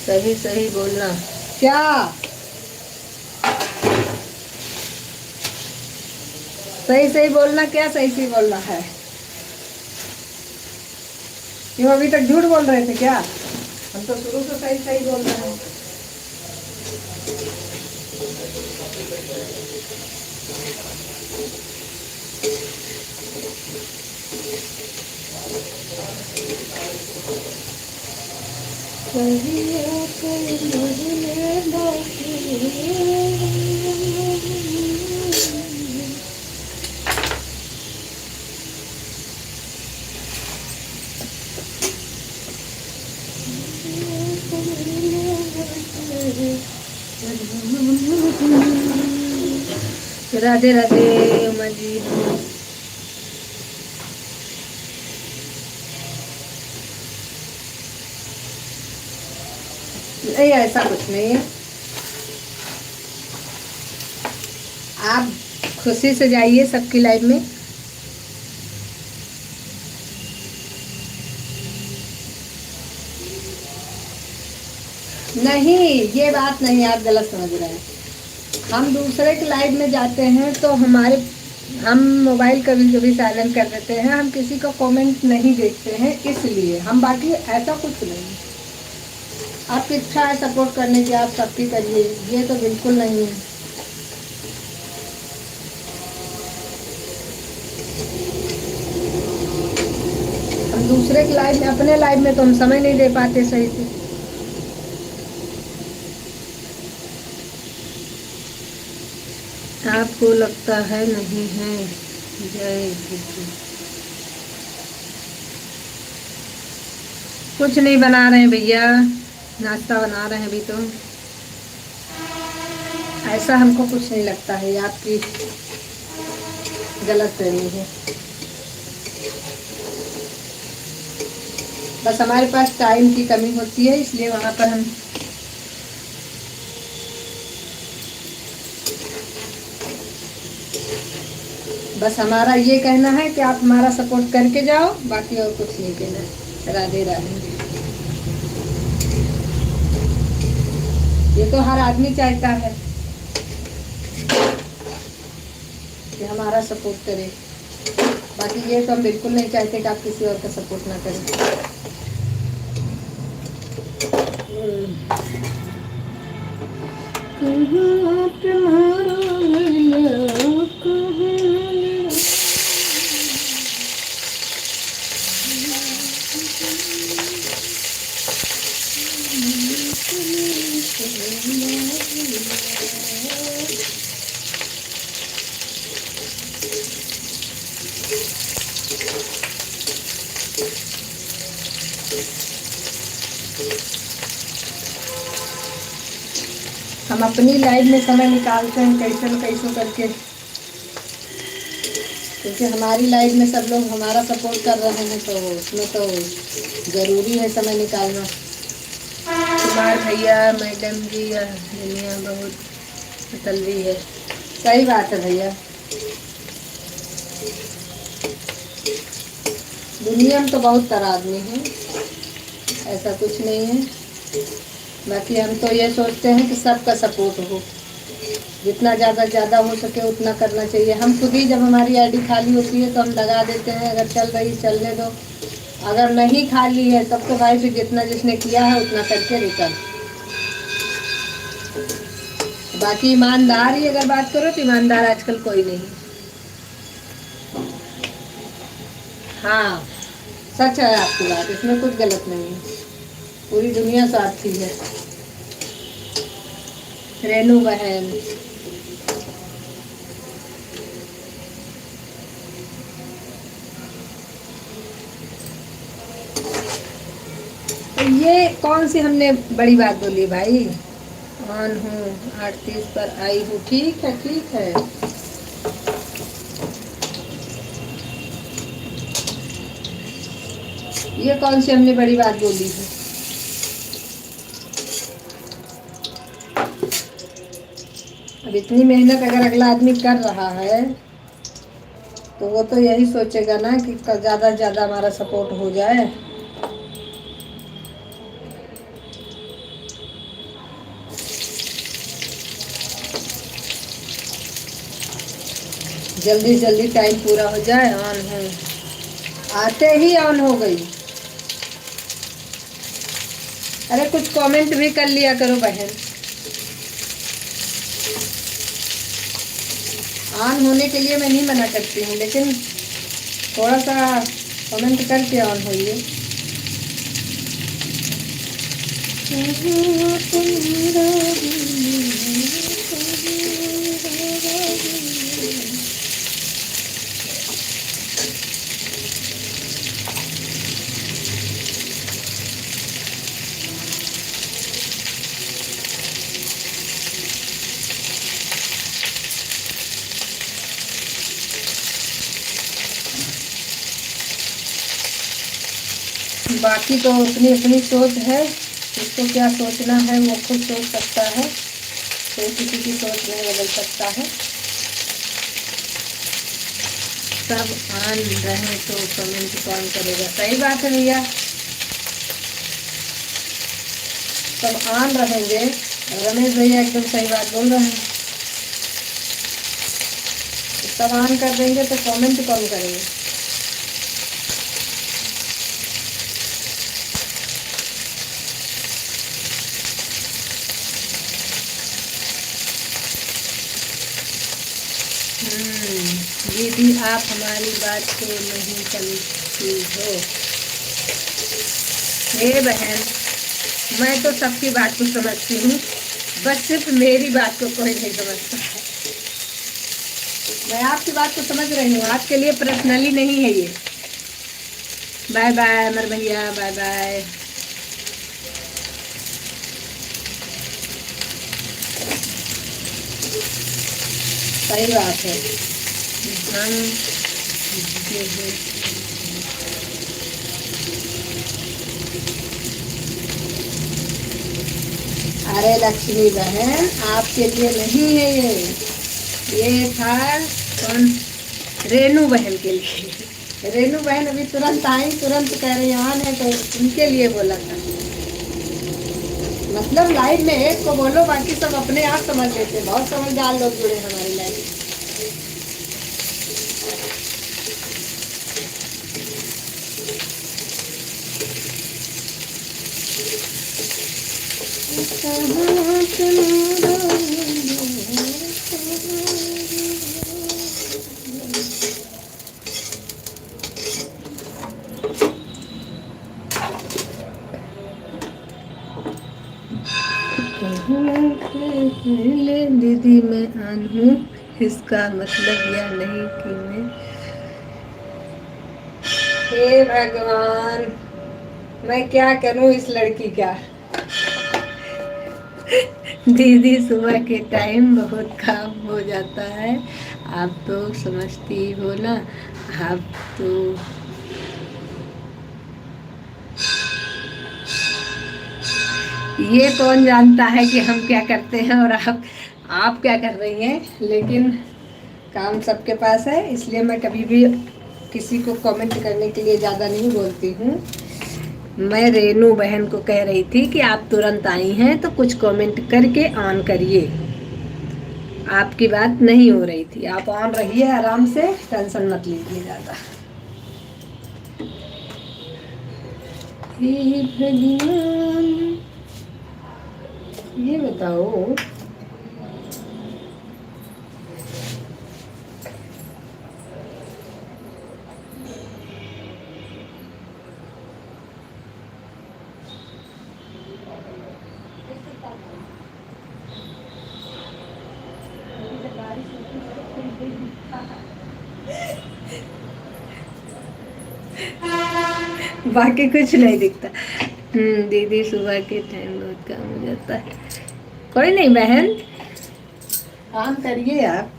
Speaker 1: सही सही बोलना। क्या सही सही बोलना, क्या सही सही बोलना है? क्यों अभी तक झूठ बोल रहे थे क्या? हम तो शुरू से सही सही बोल रहे हैं। राधे राधे उमा जी। नहीं, ऐसा कुछ नहीं है। आप खुशी से जाइए सबकी लाइफ में। नहीं, ये बात नहीं, आप गलत समझ रहे हैं। हम दूसरे के लाइव में जाते हैं तो हम मोबाइल कभी कभी साइलेंट कर देते हैं, हम किसी का कमेंट नहीं देखते हैं इसलिए हम, बाकी ऐसा कुछ नहीं। आपकी इच्छा है सपोर्ट करने की, आप सबकी करिए, ये तो बिल्कुल नहीं है। हम दूसरे के लाइव में, अपने लाइव में तो हम समय नहीं दे पाते सही से। आपको लगता है नहीं है? जय गुरु। कुछ नहीं बना रहे हैं भैया, नाश्ता बना रहे हैं अभी तो। ऐसा हमको कुछ नहीं लगता है, आपकी गलत फहमी है। बस हमारे पास टाइम की कमी होती है, इसलिए वहाँ पर हम बस हमारा ये कहना है कि आप हमारा सपोर्ट करके जाओ, बाकी और कुछ नहीं कहना है। राधे राधे। ये तो हर आदमी चाहता है कि हमारा सपोर्ट करे, बाकी ये तो हम बिल्कुल नहीं चाहते कि आप किसी और का सपोर्ट ना करें। कहाँ तुम्हारा हम अपनी लाइफ में समय निकालते हैं कैसे न कैसे करके, क्योंकि हमारी लाइफ में सब लोग हमारा सपोर्ट कर रहे हैं, तो उसमें तो ज़रूरी है समय निकालना। कुमार भैया, मैडम जी, दुनिया बहुत मतलबी है। सही बात है भैया, दुनिया में तो बहुत तरह आदमी है, ऐसा कुछ नहीं है। बाकी हम तो ये सोचते हैं कि सबका सपोर्ट हो, जितना ज़्यादा हो सके उतना करना चाहिए। हम खुद ही जब हमारी आईडी खाली होती है तो हम लगा देते हैं, अगर चल रही चलने दो, अगर नहीं खाली है तब तो भाई फिर जितना जिसने किया है उतना करके रिटर्न। बाकी ईमानदार ही अगर बात करो तो ईमानदार आजकल कोई नहीं। हाँ, सच है आपकी बात, इसमें कुछ गलत नहीं है। पूरी दुनिया स्वार्थी है। रेनू बहन, तो ये कौन सी हमने बड़ी बात बोली भाई? ऑन हूँ, 8:30 पर आई हूँ। ठीक है, ठीक है। ये कौन सी हमने बड़ी बात बोली है। अब इतनी मेहनत अगर अगला आदमी कर रहा है तो वो तो यही सोचेगा ना कि ज़्यादा से ज़्यादा हमारा सपोर्ट हो जाए। जल्दी जल्दी टाइम पूरा हो जाए। ऑन हो, आते ही ऑन हो गई। अरे कुछ कमेंट भी कर लिया करो बहन। ऑन होने के लिए मैं नहीं मना करती हूँ, लेकिन थोड़ा सा कमेंट करके ऑन होइए। बाकी तो अपनी अपनी सोच है, उसको क्या सोचना है वो खुद सोच सकता है, कोई किसी की सोच नहीं बदल सकता है। सब ऑन रहे तो कमेंट कौन करेगा। सही बात है भैया, सब ऑन रहेंगे। रमेश भैया एकदम सही बात बोल रहे हैं, सब ऑन कर देंगे तो कमेंट कौन करेंगे। दीदी आप हमारी बात को नहीं समझती हो। हे बहन, मैं तो सबकी बात को समझती हूँ, बस सिर्फ मेरी बात को कोई नहीं समझता है। मैं आपकी बात को समझ रही हूँ, आपके लिए पर्सनली नहीं है ये। बाय बाय अमर भैया, बाय बाय। सही बात है। हम अरे लक्ष्मी बहन, आपके लिए नहीं है ये था कौन, रेनू बहन के लिए। रेनू बहन अभी तुरंत आई, तुरंत कह रही ऑन है, तो उनके लिए बोला था। मतलब लाइफ में एक को बोलो, बाकी सब अपने आप समझ लेते। बहुत समझदार लोग जुड़े हमारी लाइफ में। दीदी मैं आन हूँ, इसका मतलब यह नहीं कि मैं। हे भगवान, मैं क्या करूँ इस लड़की का। दीदी सुबह के टाइम बहुत काम हो जाता है, आप तो समझती हो ना। आप तो ये कौन जानता है कि हम क्या करते हैं और आप क्या कर रही हैं, लेकिन काम सबके पास है, इसलिए मैं कभी भी किसी को कमेंट करने के लिए ज़्यादा नहीं बोलती हूँ। मैं रेनू बहन को कह रही थी कि आप तुरंत आई हैं तो कुछ कमेंट करके ऑन करिए। आपकी बात नहीं हो रही थी, आप ऑन रहिए आराम से, टेंशन मत लीजिए ज़्यादा। हे भगवान, ये बताओ बाकी कुछ नहीं दिखता। दीदी सुबह के टाइम बहुत काम हो जाता है। कोई नहीं बहन, काम करिए आप।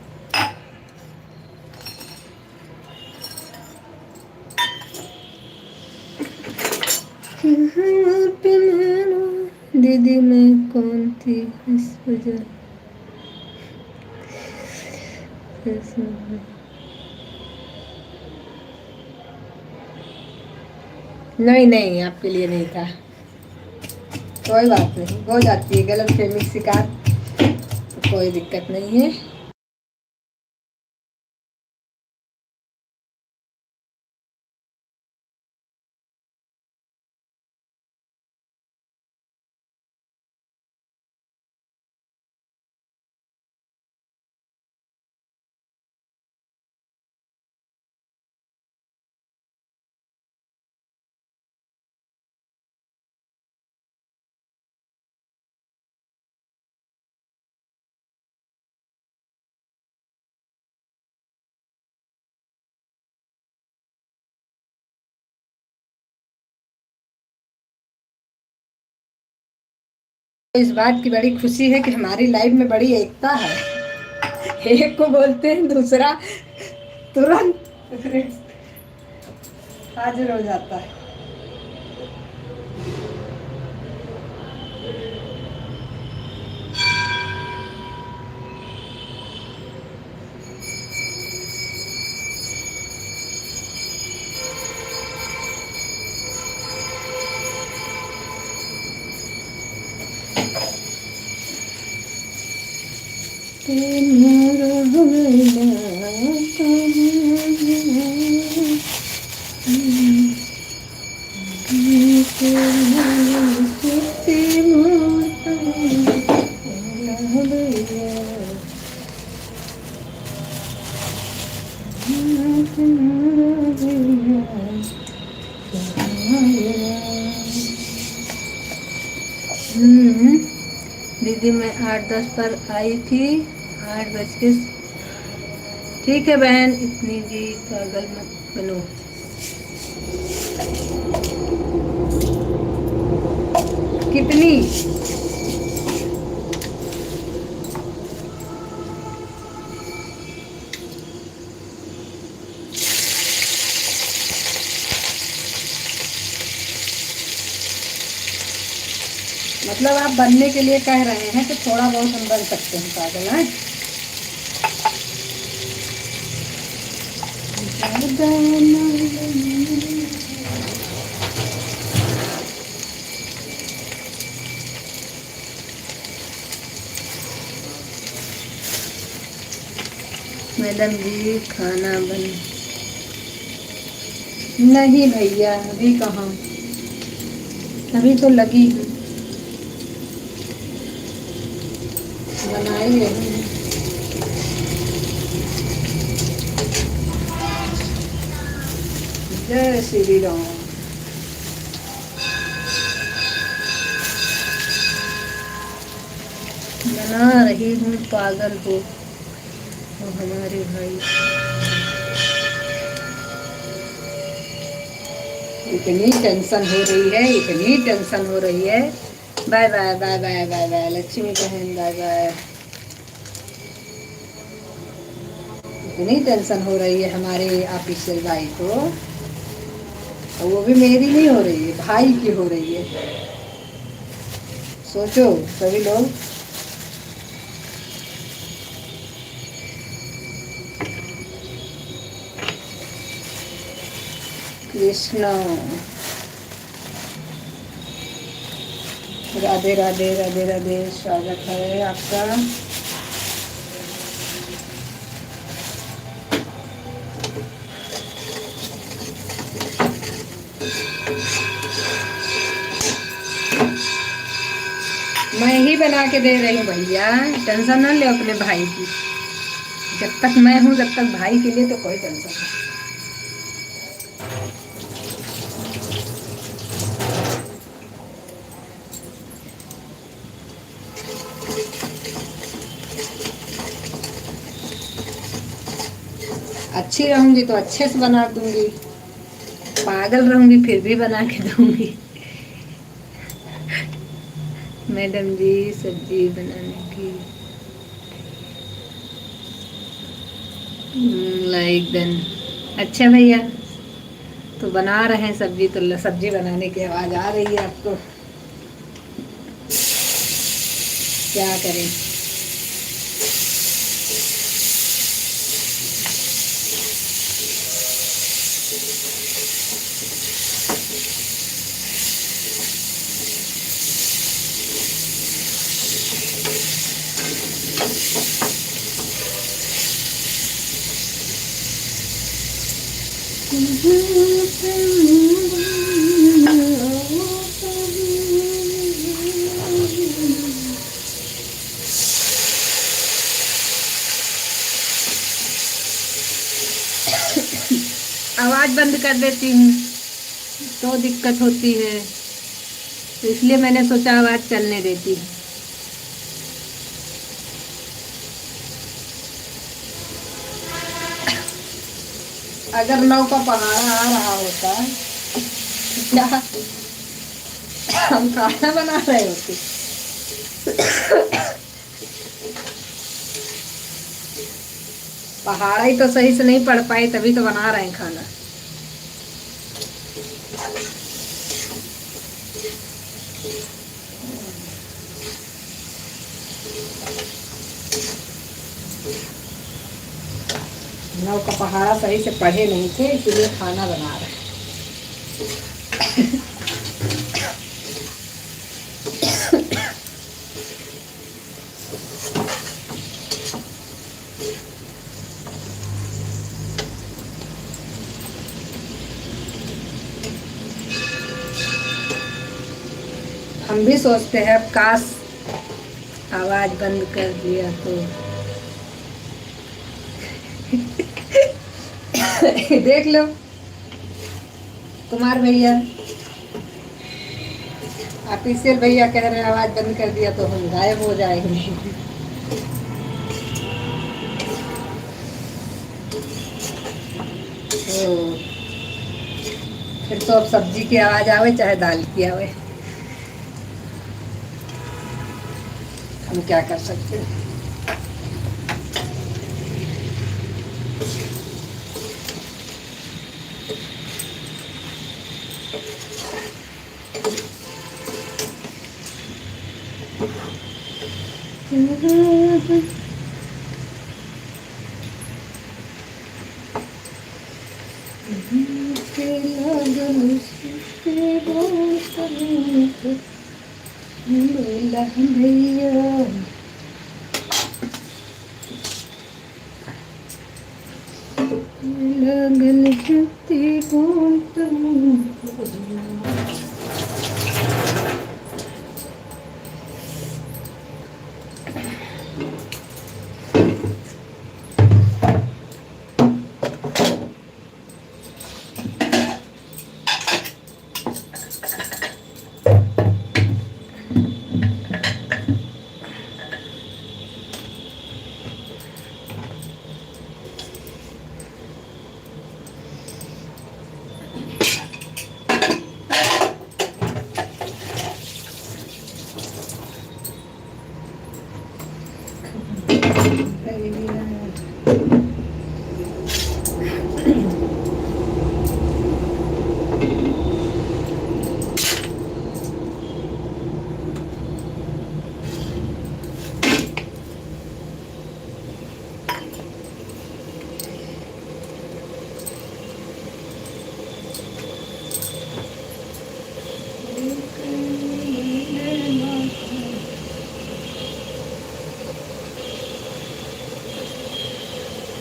Speaker 1: दीदी मैं कौन थी इस वजह से। नहीं नहीं, आपके लिए नहीं था। कोई बात नहीं, हो जाती है गलतफहमी शिकार, तो कोई दिक्कत नहीं है। इस बात की बड़ी खुशी है कि हमारी लाइफ में बड़ी एकता है। एक को बोलते हैं, दूसरा तुरंत हाजिर हो जाता है। दीदी मैं 8:10 पर आई थी, 8 बज के। ठीक है बहन, इतनी भी पागल मत बनो। कितनी? मतलब आप बनने के लिए कह रहे हैं कि थोड़ा बहुत हम बन सकते हैं पागल, हैं? मैडम जी खाना बन नहीं भैया, अभी कहाँ, अभी तो लगी हूँ, बना ही रही हूँ। जय श्री राम। बना रही हूँ, पागल हो तो हमारे भाई। इतनी टेंशन हो रही है, इतनी टेंशन हो रही है। Bye bye bye bye bye bye Lakshmi बहन, बाय बाय। इतनी टेंशन हो रही है हमारे ऑफिशियल भाई को, और वो भी मेरी नहीं हो रही है, भाई की हो रही है। सोचो सभी लोग। कृष्णा, राधे राधे राधे राधे, स्वागत है आपका। मैं ही बना के दे रही हूँ भैया, टेंशन ना ले अपने भाई की। जब तक मैं हूँ जब तक भाई के लिए तो कोई टेंशन नहीं। अच्छी रहूंगी तो अच्छे से बना दूंगी, पागल रहूंगी फिर भी बना के दूंगी। मैडम जी सब्जी बनाने की लाइक देन। अच्छा भैया, तो बना रहे हैं सब्जी, तो सब्जी बनाने की आवाज़ आ रही है आपको। क्या करें। आवाज़ बंद कर देती हूँ तो दिक्कत होती है, तो इसलिए मैंने सोचा आवाज़ चलने देती हूँ। अगर लौ का पहाड़ा आ रहा होता क्या हम खाना बना रहे होते। पहाड़ा ही तो सही से नहीं पढ़ पाए, तभी तो बना रहे हैं खाना। नौ का पहाड़ा सही से पढ़े नहीं थे, इसलिए खाना बना रहे हैं। हम भी सोचते हैं काश आवाज बंद कर दिया तो। देख लो कुमार भैया, ऑफिशियल भैया कह रहे हैं आवाज बंद कर दिया तो हम गायब हो जाएंगे। तो फिर तो अब सब्जी की आवाज आवे चाहे दाल की आवे, हम क्या कर सकते हैं। भैया लगन छुट्टी कौन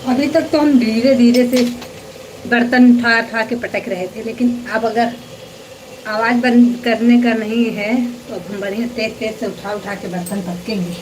Speaker 1: अभी तक तो हम धीरे धीरे से बर्तन उठा उठा के पटक रहे थे, लेकिन अब अगर आवाज़ बंद करने का नहीं है तो अब हम बढ़िया तेज तेज से उठा उठा के बर्तन पटकेंगे।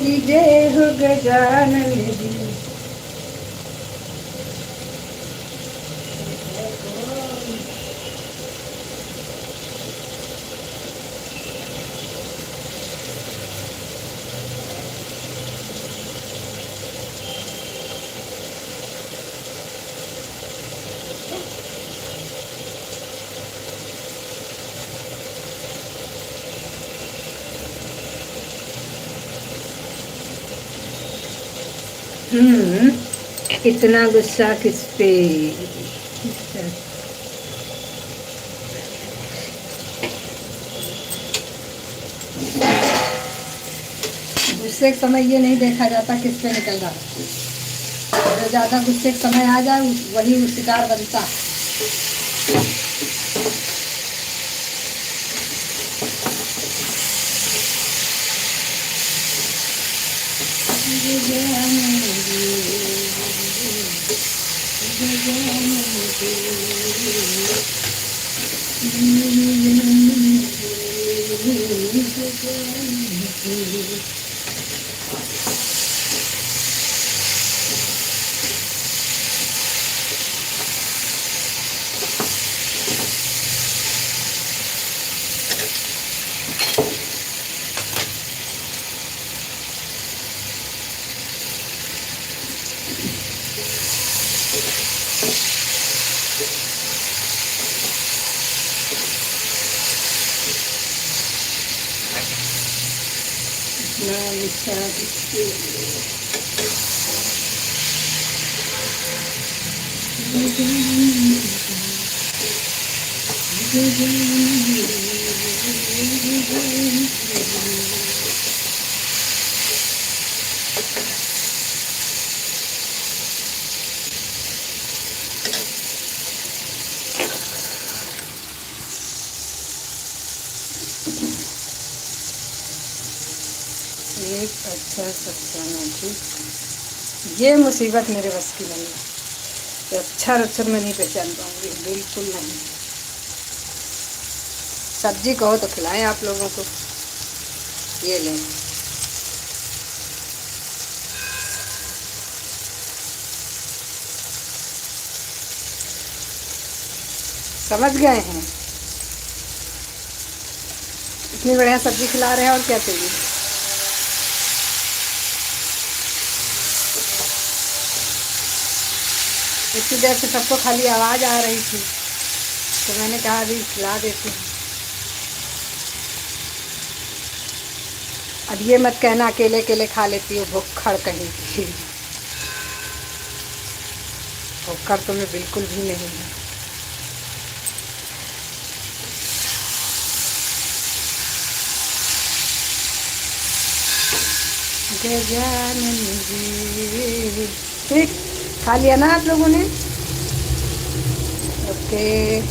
Speaker 1: जी जय हो गजानन जी। हम्म, इतना गुस्सा किस पे? गुस्से के समय ये नहीं देखा जाता किस पे निकल रहा। जो ज्यादा गुस्से के समय आ जाए वही शिकार बनता। एक अच्छा सच्चा नोटी, ये मुसीबत मेरे बस की नहीं है। तो अक्षर अक्षर में नहीं पहचान पाऊंगी, बिल्कुल नहीं। सब्जी कहो तो खिलाएं आप लोगों को। ये लें, समझ गए हैं? इतनी बढ़िया सब्जी खिला रहे हैं, और क्या चाहिए। इतनी देर से सबको खाली आवाज़ आ रही थी, तो मैंने कहा अभी खिला देती हूँ। अब ये मत कहना अकेले अकेले खा लेती हो, भुक्खड़ कहीं की। भुक्खड़ तो मैं बिल्कुल भी नहीं हूँ। गजानन जी, ठीक खा लिया ना आप लोगों ने? ओके।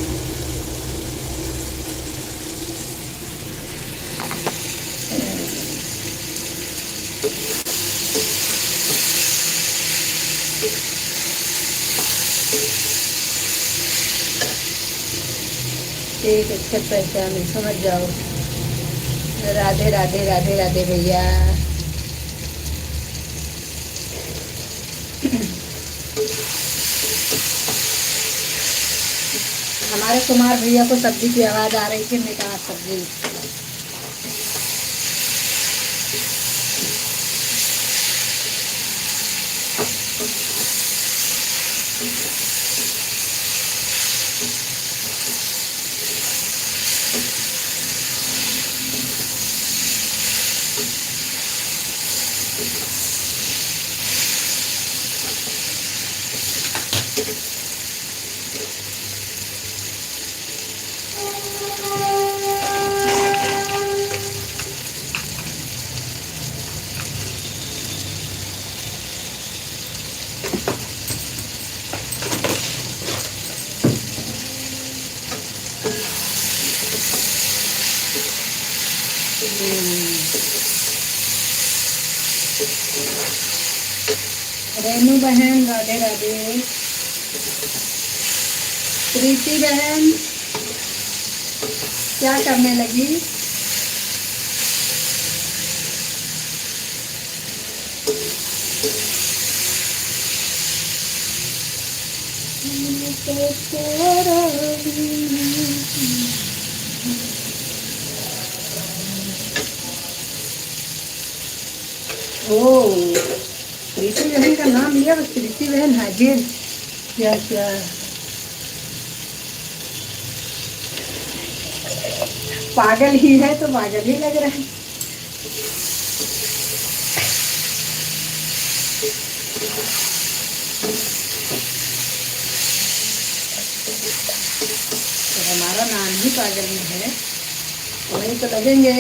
Speaker 1: ठीक, अच्छे पहचान समझ जाओ। राधे राधे राधे राधे भैया। हमारे कुमार भैया को सब्जी की आवाज़ आ रही थी, मैं कहा सब्जी। रेनू बहन राधे राधे। प्रीति बहन क्या करने लगी? ओ प्रीति बहन का नाम लिया, बस प्रीति बहन हाजिर। क्या क्या पागल ही है तो पागल ही लग रहा है। तो हमारा नाम ही पागल में है, वही तो लगेंगे।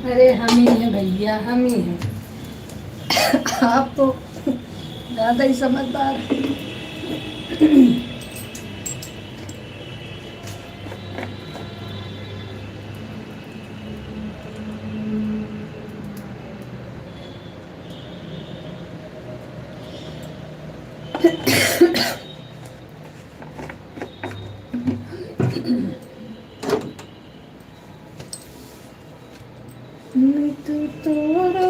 Speaker 1: अरे हम ही हैं भैया, हम ही हैं। आप तो ज्यादा ही समझदार हैं। मैं तो तोरा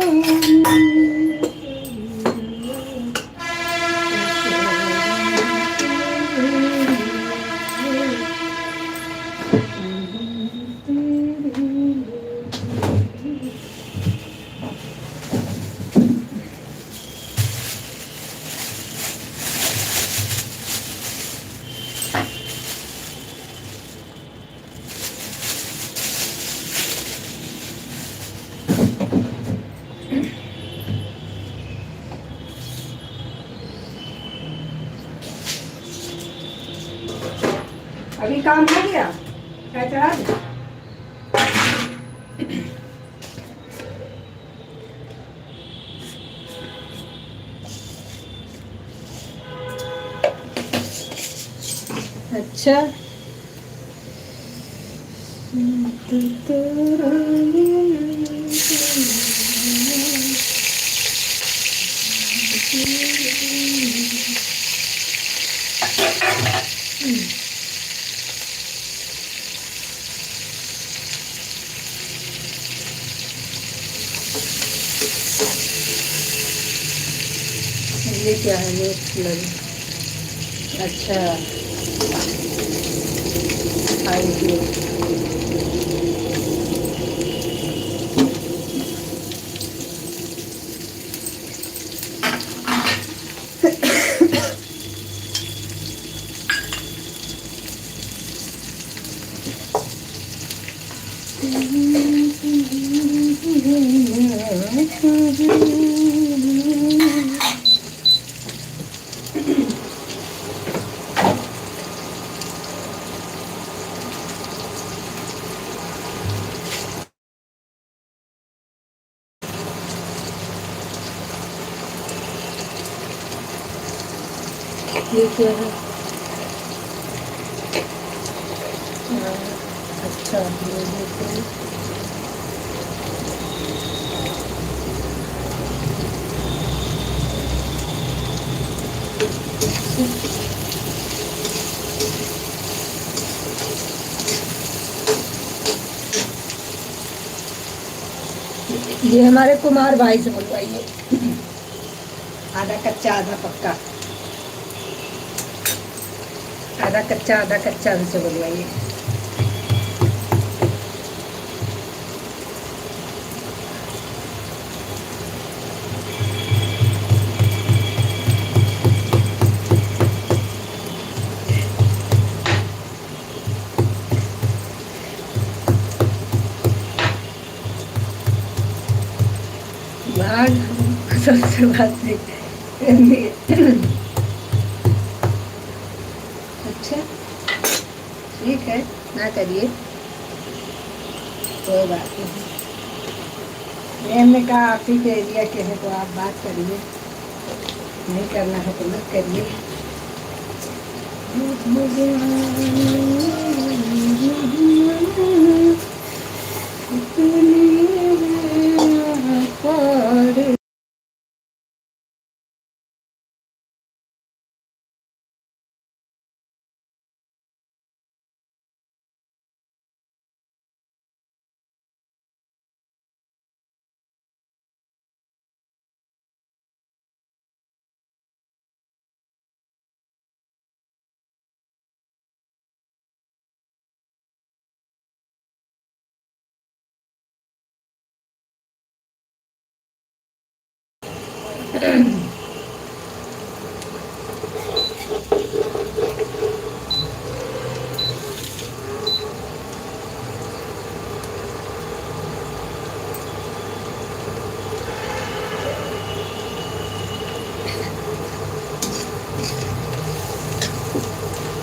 Speaker 1: अभी काम हो गया, क्या चढ़ा दे? अच्छा ये क्या है? ये लग अच्छा आइए। ये क्या है? हाँ, अच्छा ये देखो। ये हमारे कुमार भाई से बुलवाइए, आधा कच्चा आधा पक्का, आधा कच्चा आधा कच्चा से बुलवाइए। भाग सबसे बात नहीं करनी है। अच्छा ठीक है, ना करिए, कोई बात नहीं। ये हमने कहा आप ही के एरिया के हैं तो आप बात करिए, नहीं करना है तो मत करिए।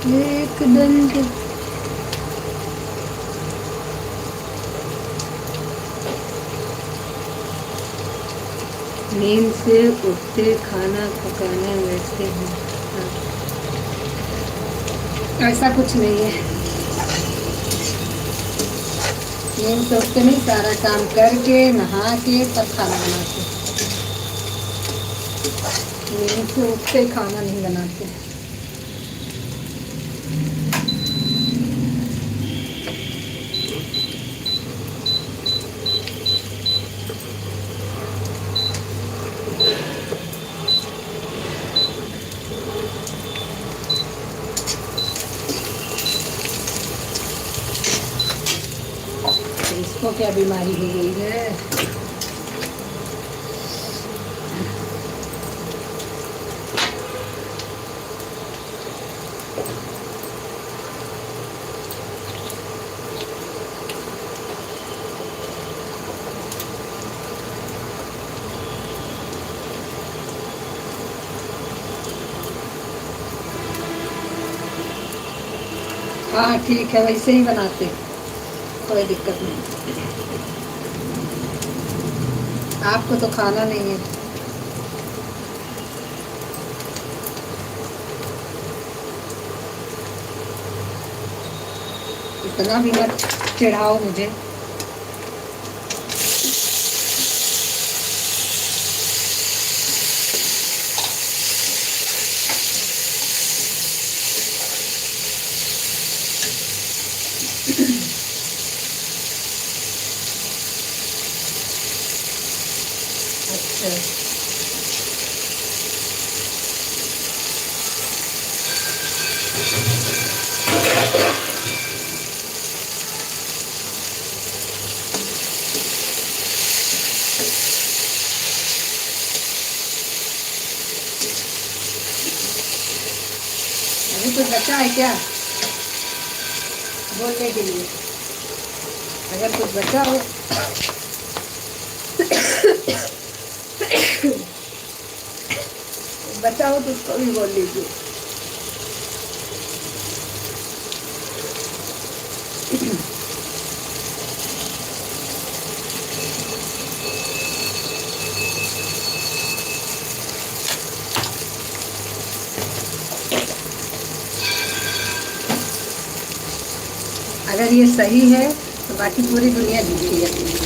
Speaker 1: एक दंड नींद से उठते खाना पकाने बैठते हैं। हाँ, ऐसा कुछ नहीं है, नींद से उठते नहीं, सारा काम करके नहा के तब खाना बनाते। नींद से उठते खाना नहीं बनाते। इसको क्या बीमारी हो गई है? हाँ ठीक है, वैसे ही बनाते, कोई दिक्कत नहीं। आपको तो खाना नहीं है। इतना भी मत चिढ़ाओ मुझे। अच्छा, अभी कुछ बचा है क्या बोलने के लिए? अगर कुछ बचा हो बचा हो तो उसको भी बोल लीजिए। अगर ये सही है तो बाकी पूरी दुनिया झूठी है।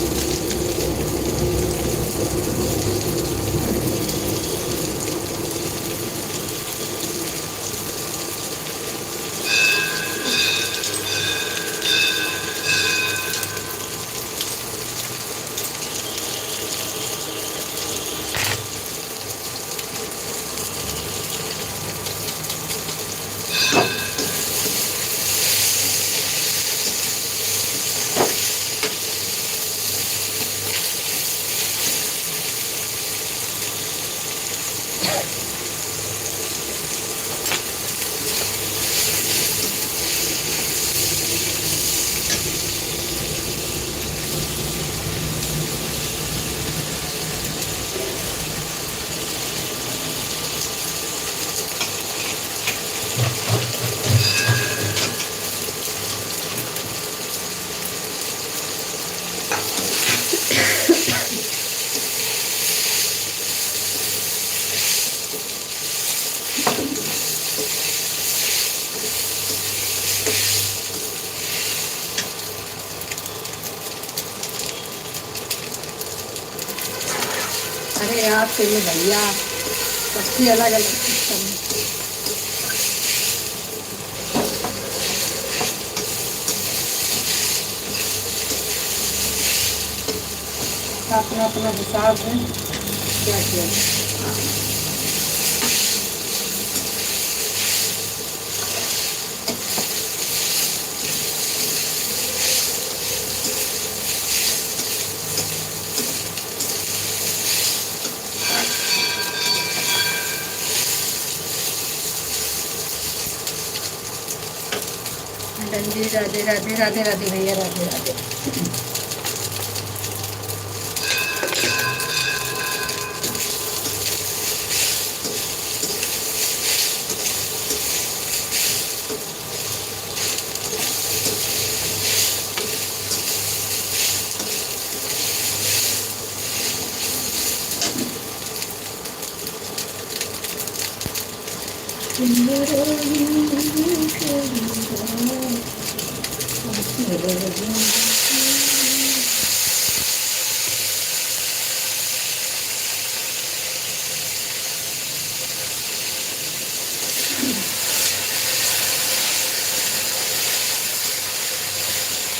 Speaker 1: अरे यार तेरे भैया सबकी अलग अलग सिस्टम है। अपना अपना हिसाब है क्या किया जाए। डंडी राधे राधे राधे राधे भैया राधे राधे।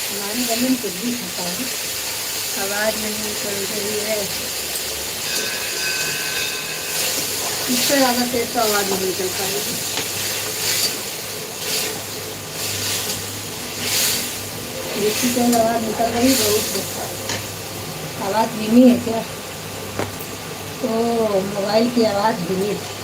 Speaker 1: हमारी जमीन कुछ भी खाता है, आवाज नहीं निकल रही है। इससे ज़्यादा तेज तो आवाज नहीं निकल पाएगी। जिसकी तेज आवाज निकल रही बहुत आवाज धीमी है क्या? तो मोबाइल की आवाज धीमी है।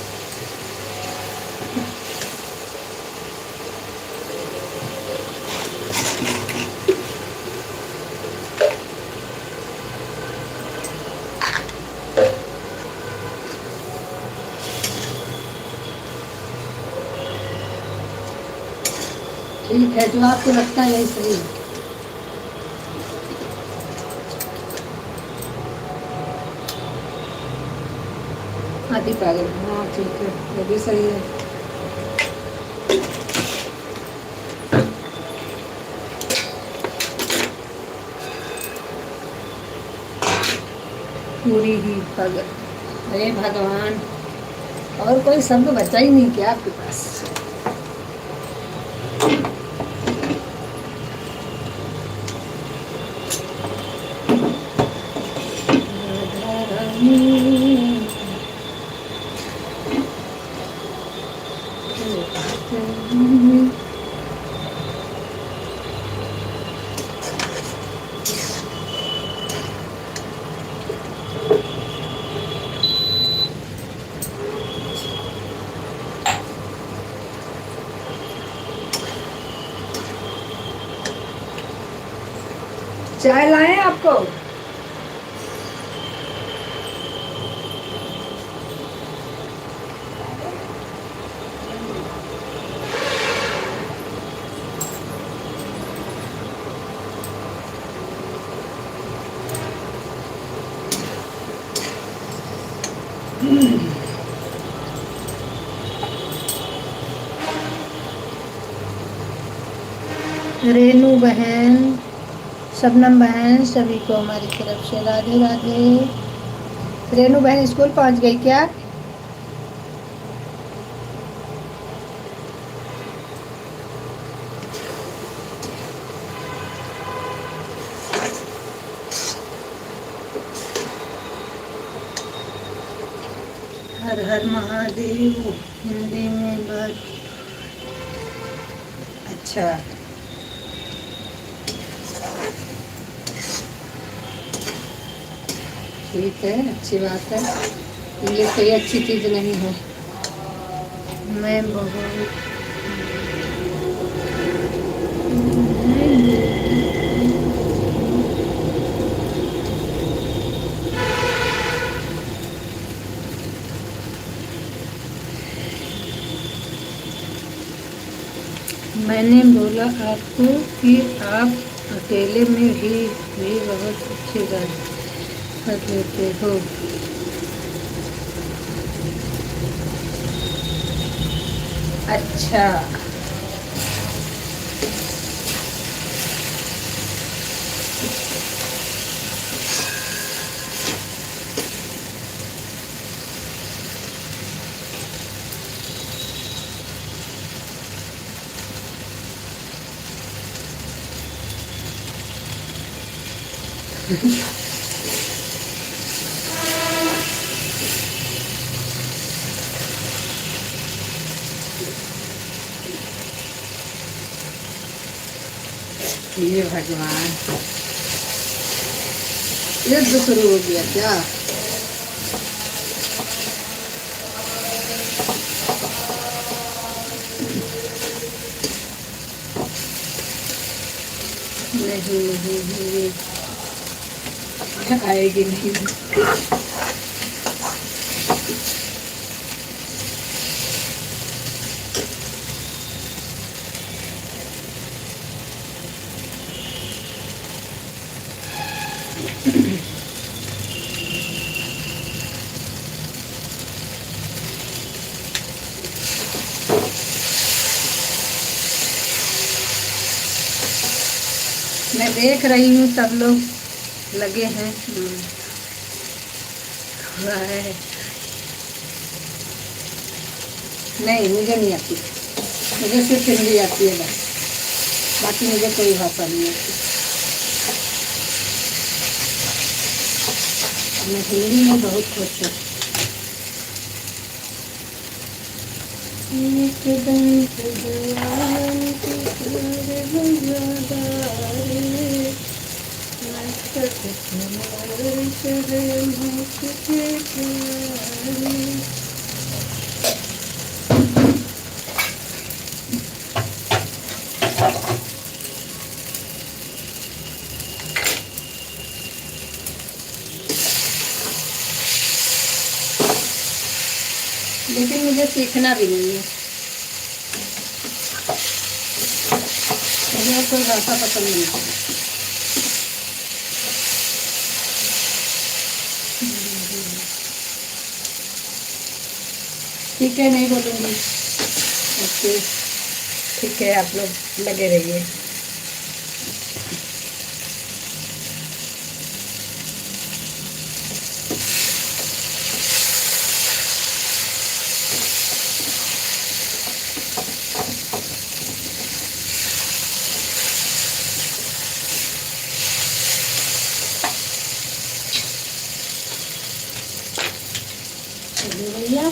Speaker 1: ठीक है, जो आपको लगता है यही सही है। आदि पागल, हाँ ठीक है, ये भी सही है। पूरी ही पागल, अरे भगवान, और कोई शब्द बचा ही नहीं क्या आपके पास? चाय लाएं आपको? रेनू बहन, शबनम बहन, सभी को हमारी तरफ से राधे राधे। रेनू बहन स्कूल पहुंच गई क्या? हर हर महादेव हिंदी में बात। अच्छा, ठीक है, अच्छी बात है। इंग्लिश कोई अच्छी चीज़ नहीं है। मैं बहुत मैंने बोला आपको कि आप अकेले में भी बहुत अच्छी बात कर लेते हो। अच्छा, ये भगवान, युद्ध शुरू हो गया क्या? नहीं नहीं नहीं, आएगी नहीं। मैं देख रही हूँ सब लोग लगे हैं। नहीं, मुझे नहीं आती, मुझे सिर्फ हिंदी आती है बस, बाकी मुझे कोई भाषा नहीं आती। मैं हिंदी में बहुत खुश हूँ। लेकिन मुझे सीखना भी नहीं है, मुझे कोई भाषा पसंद नहीं है। ठीक है, नहीं बोलूँगी। ओके, ठीक है, आप लोग लगे रहिए। भैया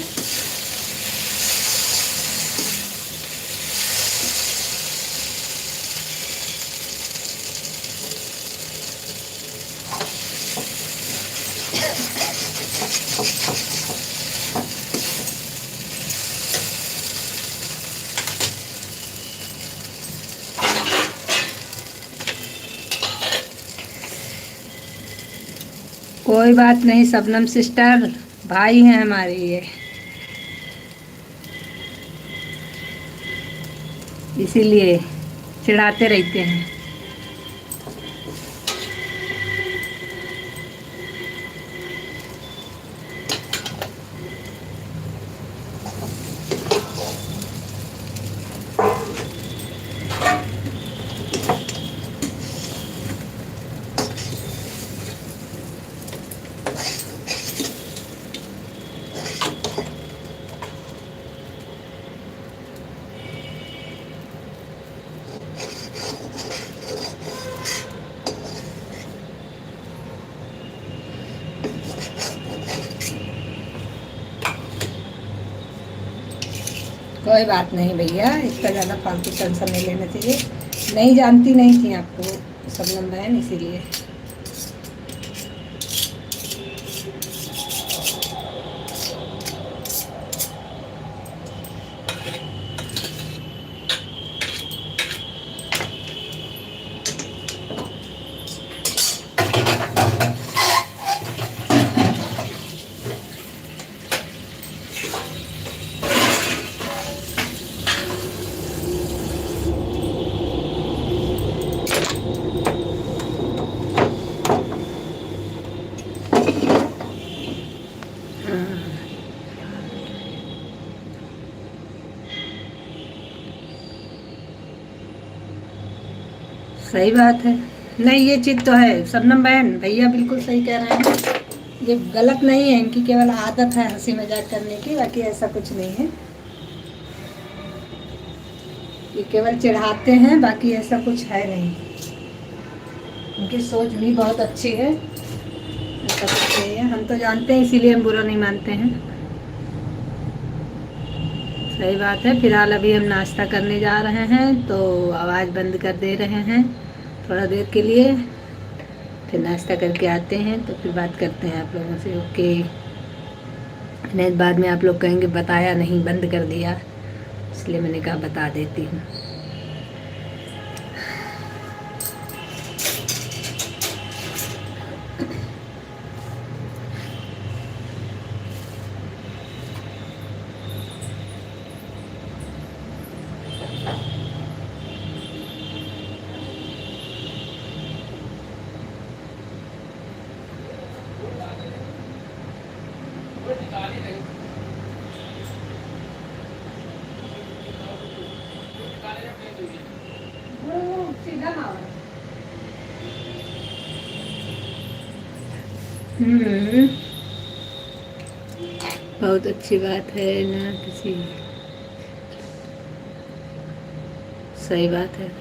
Speaker 1: कोई बात नहीं शबनम सिस्टर, भाई हैं हमारे ये, इसीलिए चिढ़ाते रहते हैं। कोई बात नहीं भैया, इसका ज़्यादा फालतू टेंशन नहीं लेना चाहिए। नहीं जानती नहीं थी आपको शबनम बहन, इसीलिए। सही बात है, नहीं ये चीज़ तो है शबनम बहन, भैया बिल्कुल सही कह रहे हैं। ये गलत नहीं है, इनकी केवल आदत है हंसी मजाक करने की, बाकी ऐसा कुछ नहीं है। ये केवल चिढ़ाते हैं, बाकी ऐसा कुछ है नहीं। उनकी सोच भी बहुत अच्छी है, ऐसा कुछ नहीं है। हम तो जानते हैं, इसीलिए हम बुरा नहीं मानते हैं। सही बात है। फिलहाल अभी हम नाश्ता करने जा रहे हैं, तो आवाज़ बंद कर दे रहे हैं थोड़ा देर के लिए। फिर नाश्ता करके आते हैं तो फिर बात करते हैं आप लोगों से। ओके। नहीं, बाद में आप लोग कहेंगे बताया नहीं, बंद कर दिया, इसलिए मैंने कहा बता देती हूँ। हम्म, बहुत अच्छी बात है ना किसी। सही बात है।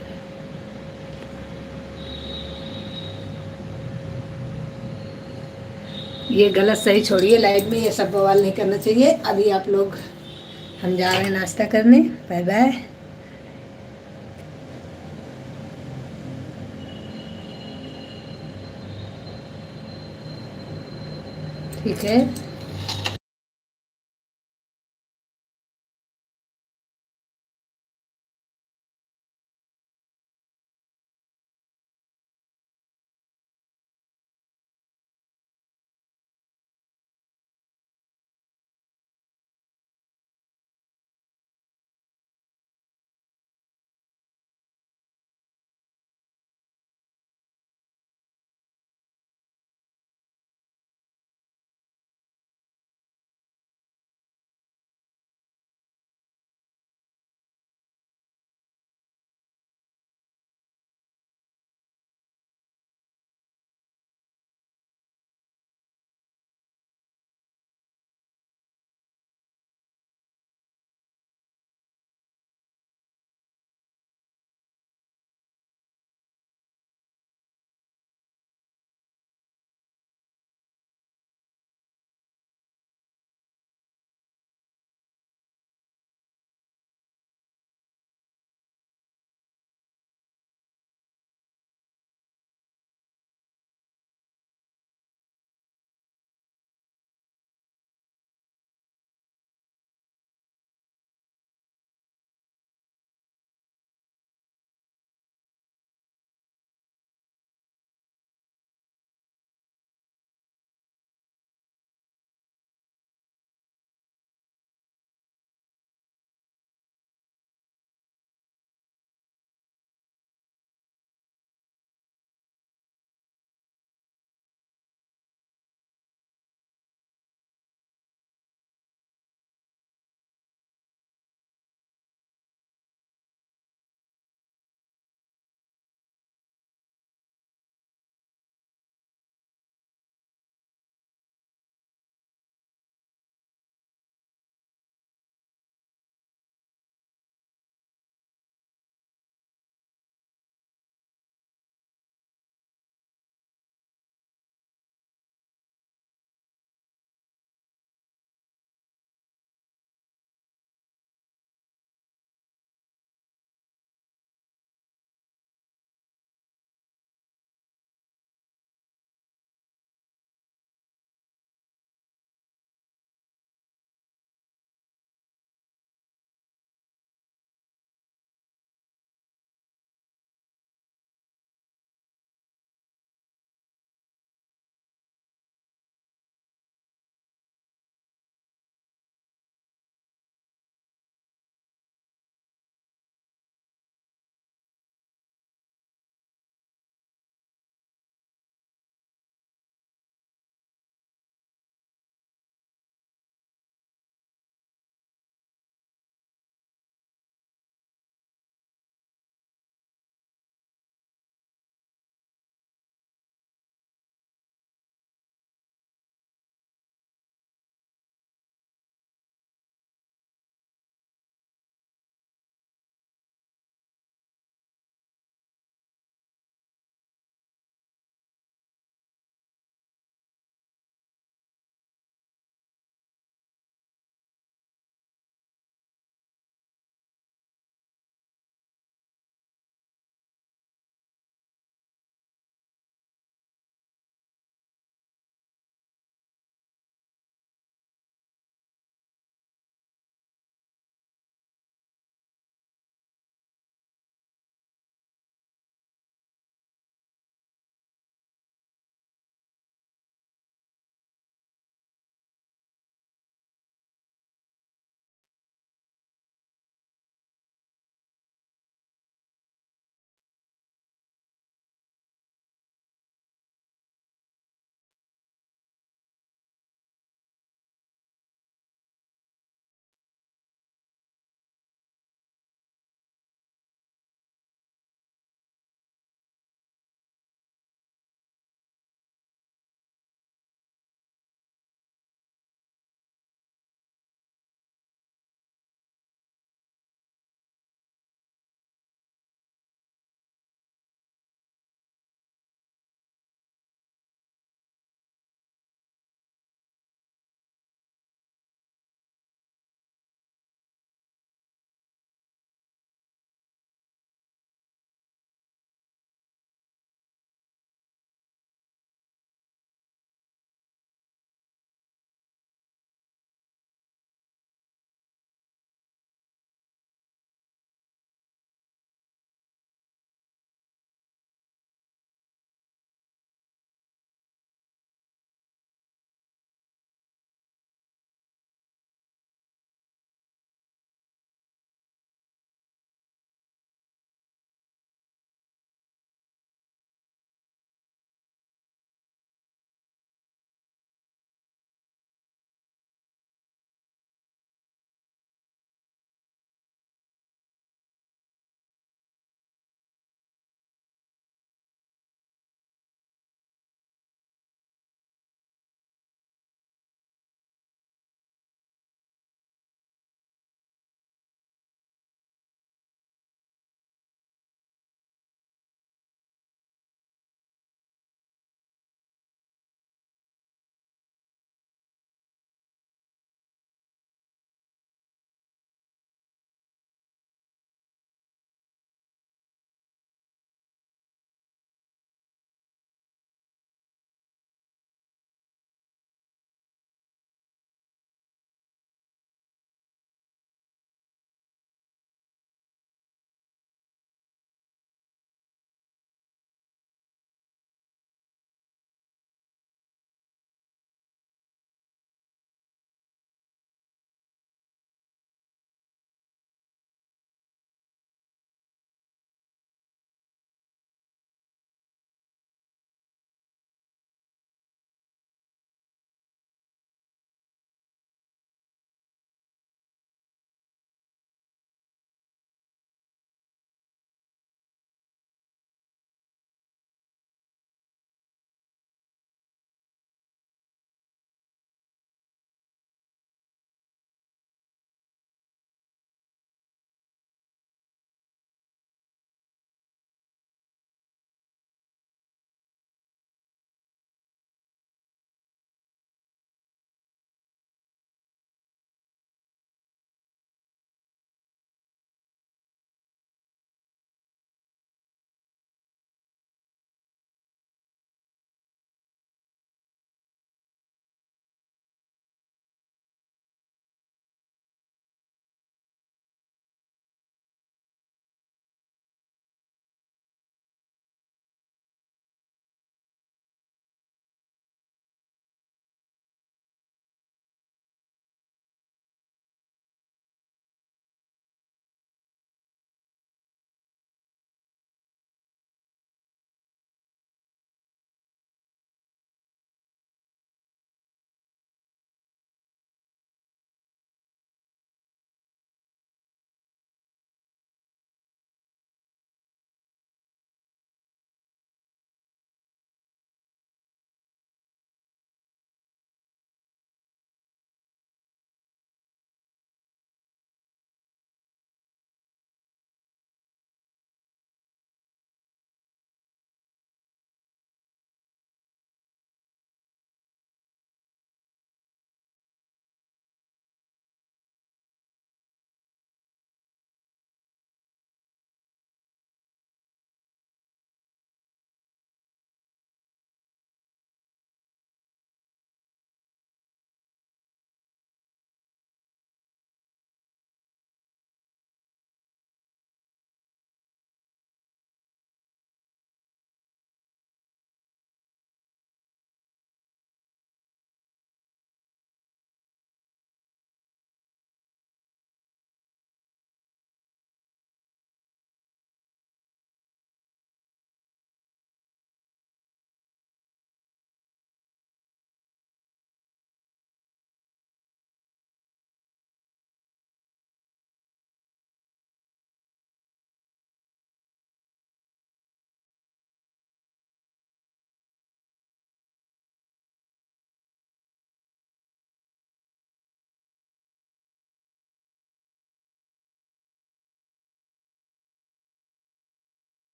Speaker 1: ये गलत सही छोड़िए, लाइफ में ये सब बवाल नहीं करना चाहिए। अभी आप लोग, हम जा रहे हैं नाश्ता करने। Bye bye. ठीक है।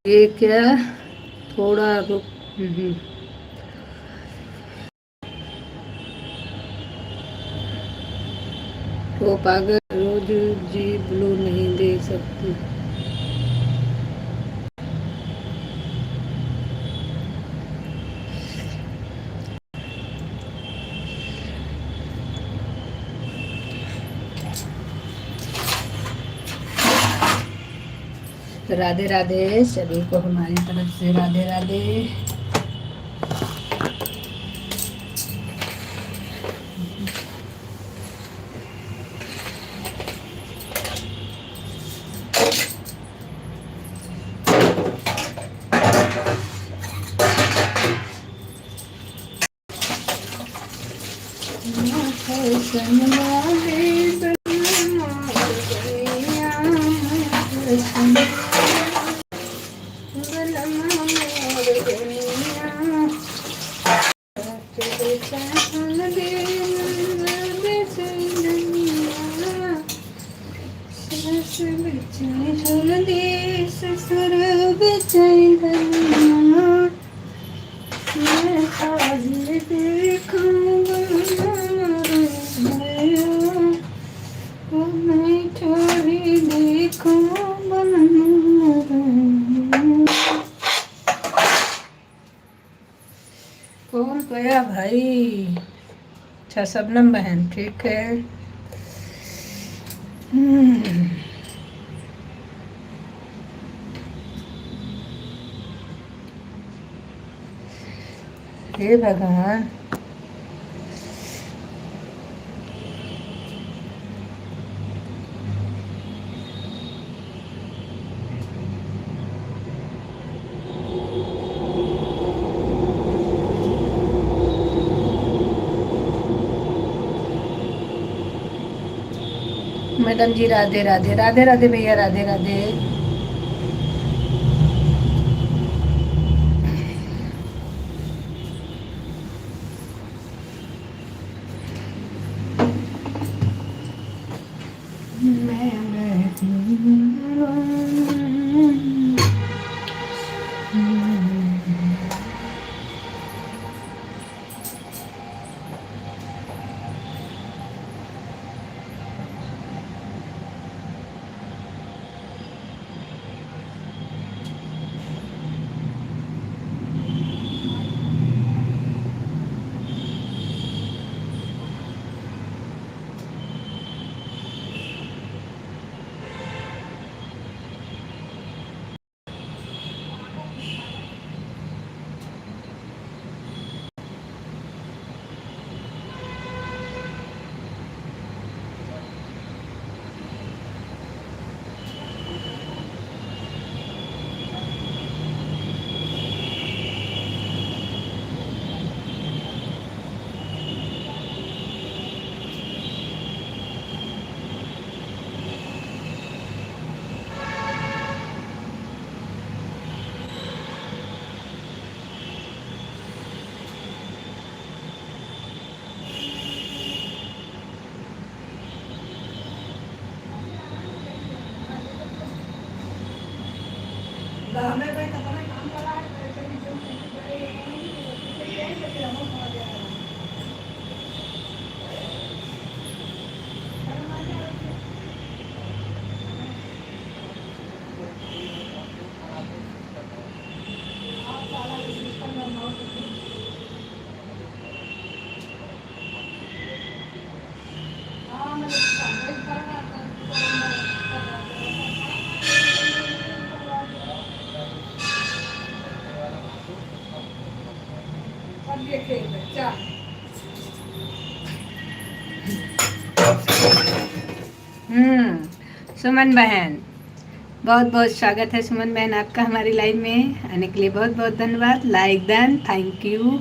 Speaker 1: ये क्या थोड़ा रुक। वो पागल रोज जी ब्लू नहीं दे सकती। राधे राधे सभी को हमारी तरफ से राधे राधे। कौन गया भाई? अच्छा शबनम बहन ठीक है। हे भगवान। मैडम जी राधे राधे राधे राधे भैया राधे राधे। सुमन बहन बहुत बहुत स्वागत है। सुमन बहन आपका हमारी लाइव में आने के लिए बहुत बहुत धन्यवाद। Like done, thank you.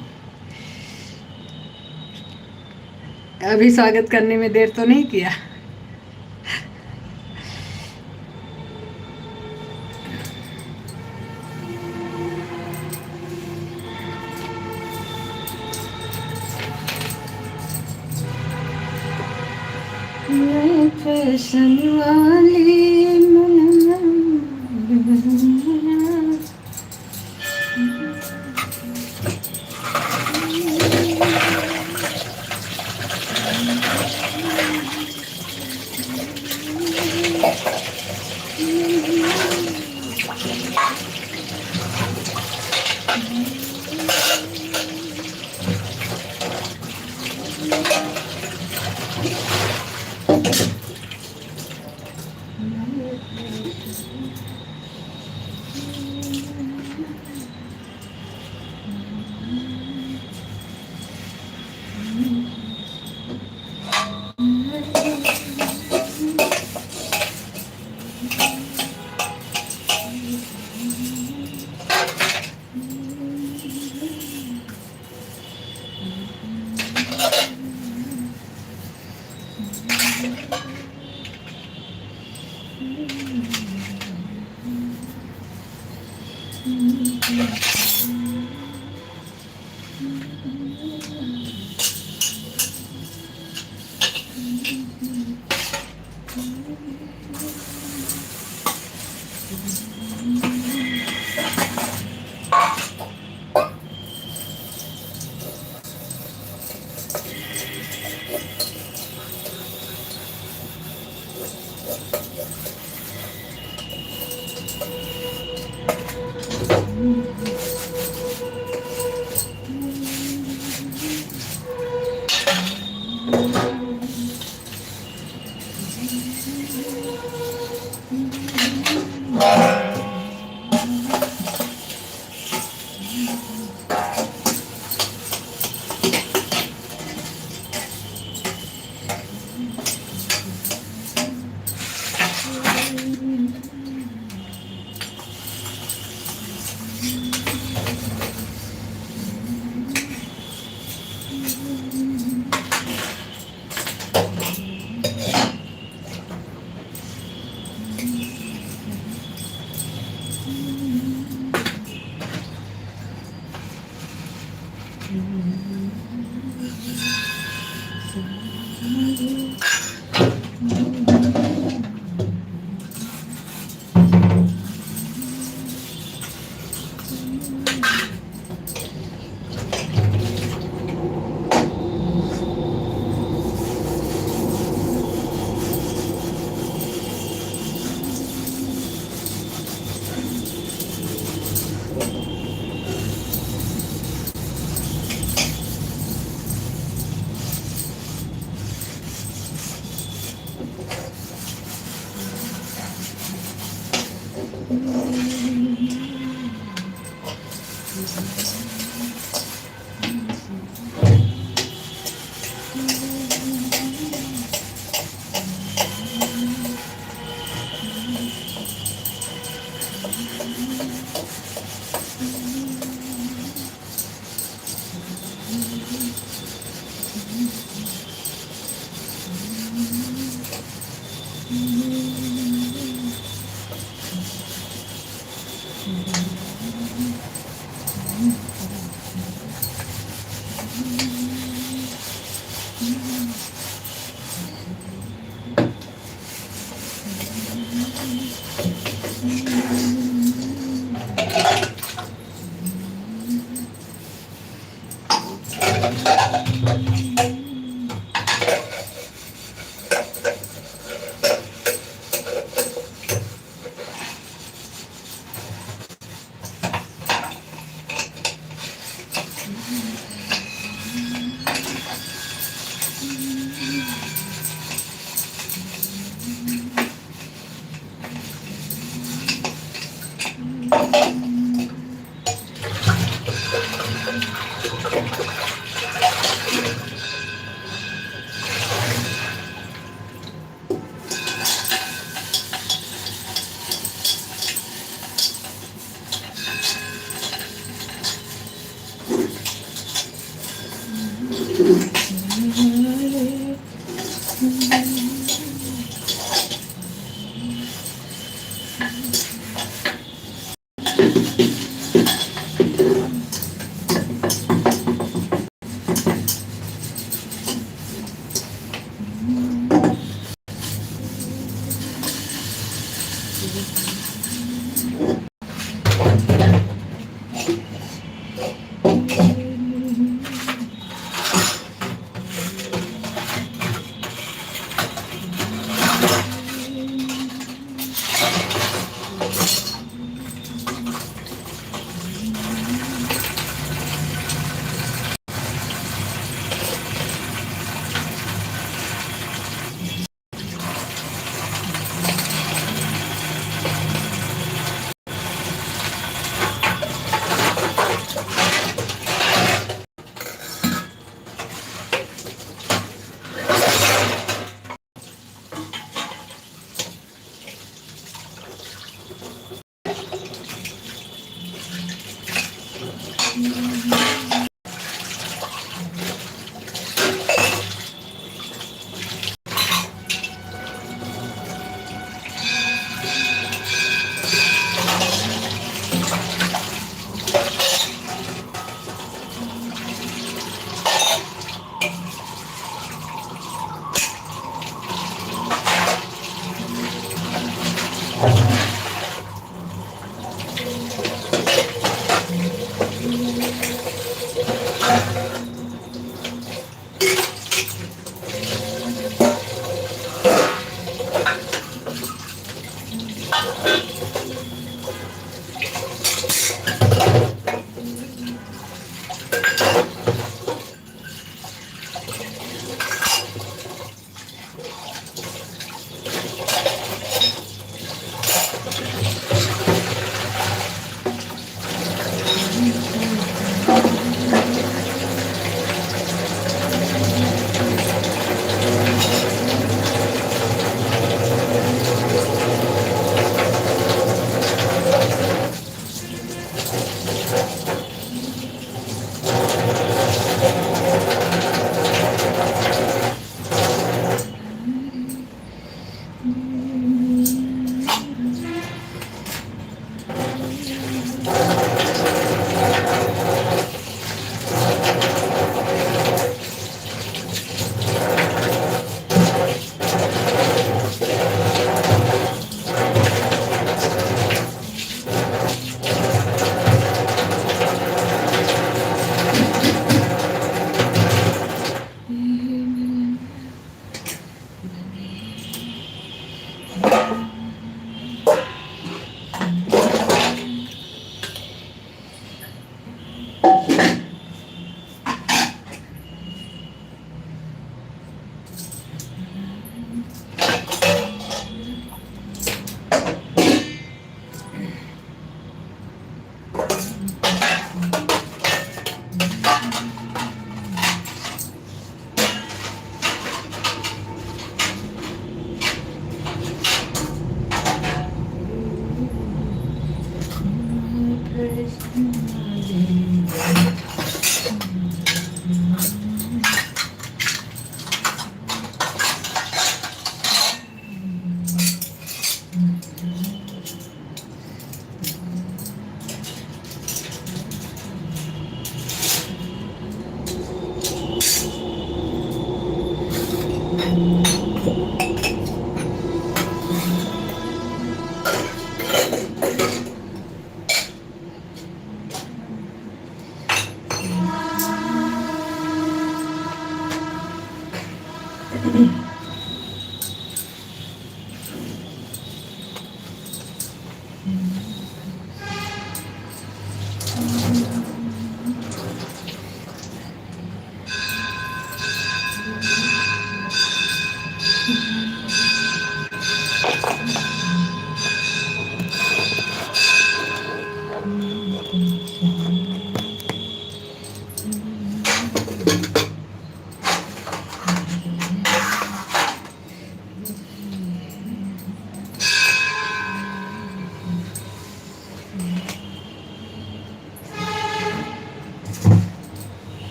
Speaker 1: अभी स्वागत करने में देर तो नहीं किया? फैशन वाली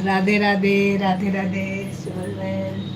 Speaker 1: राधे राधे राधे राधे सुमन।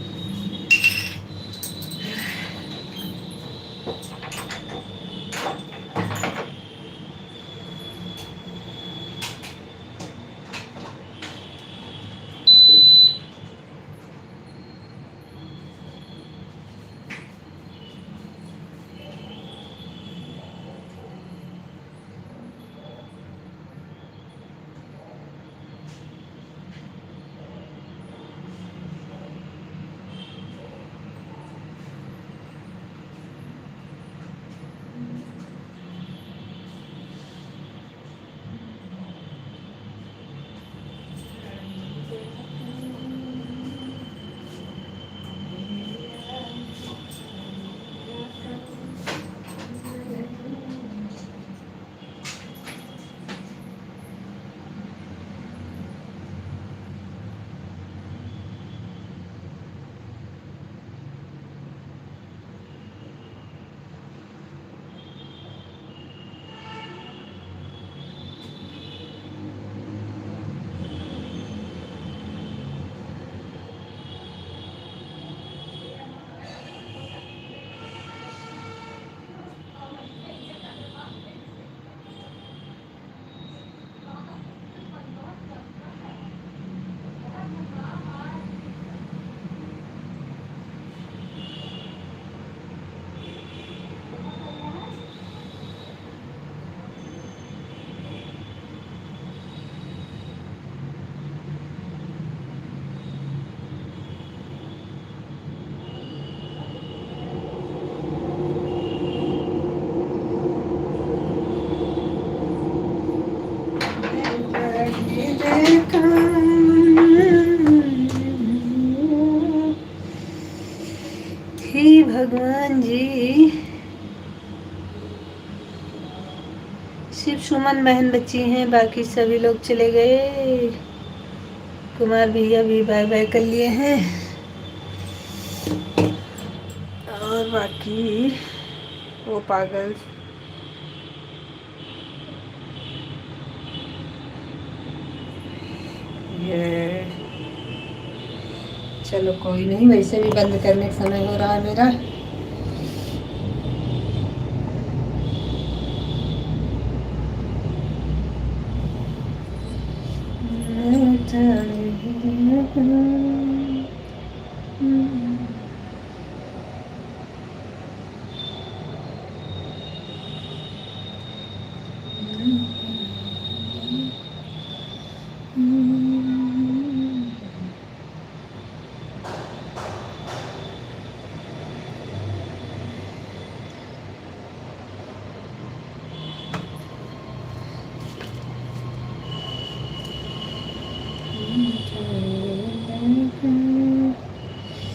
Speaker 1: सिर्फ सुमन बहन बची हैं, बाकी सभी लोग चले गए। कुमार भैया भी बाय बाय कर लिए हैं और बाकी वो पागल ये। चलो कोई नहीं, वैसे भी बंद करने का समय हो रहा है मेरा।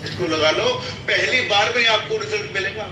Speaker 3: इसको लगा लो, पहली बार में आपको रिजल्ट मिलेगा।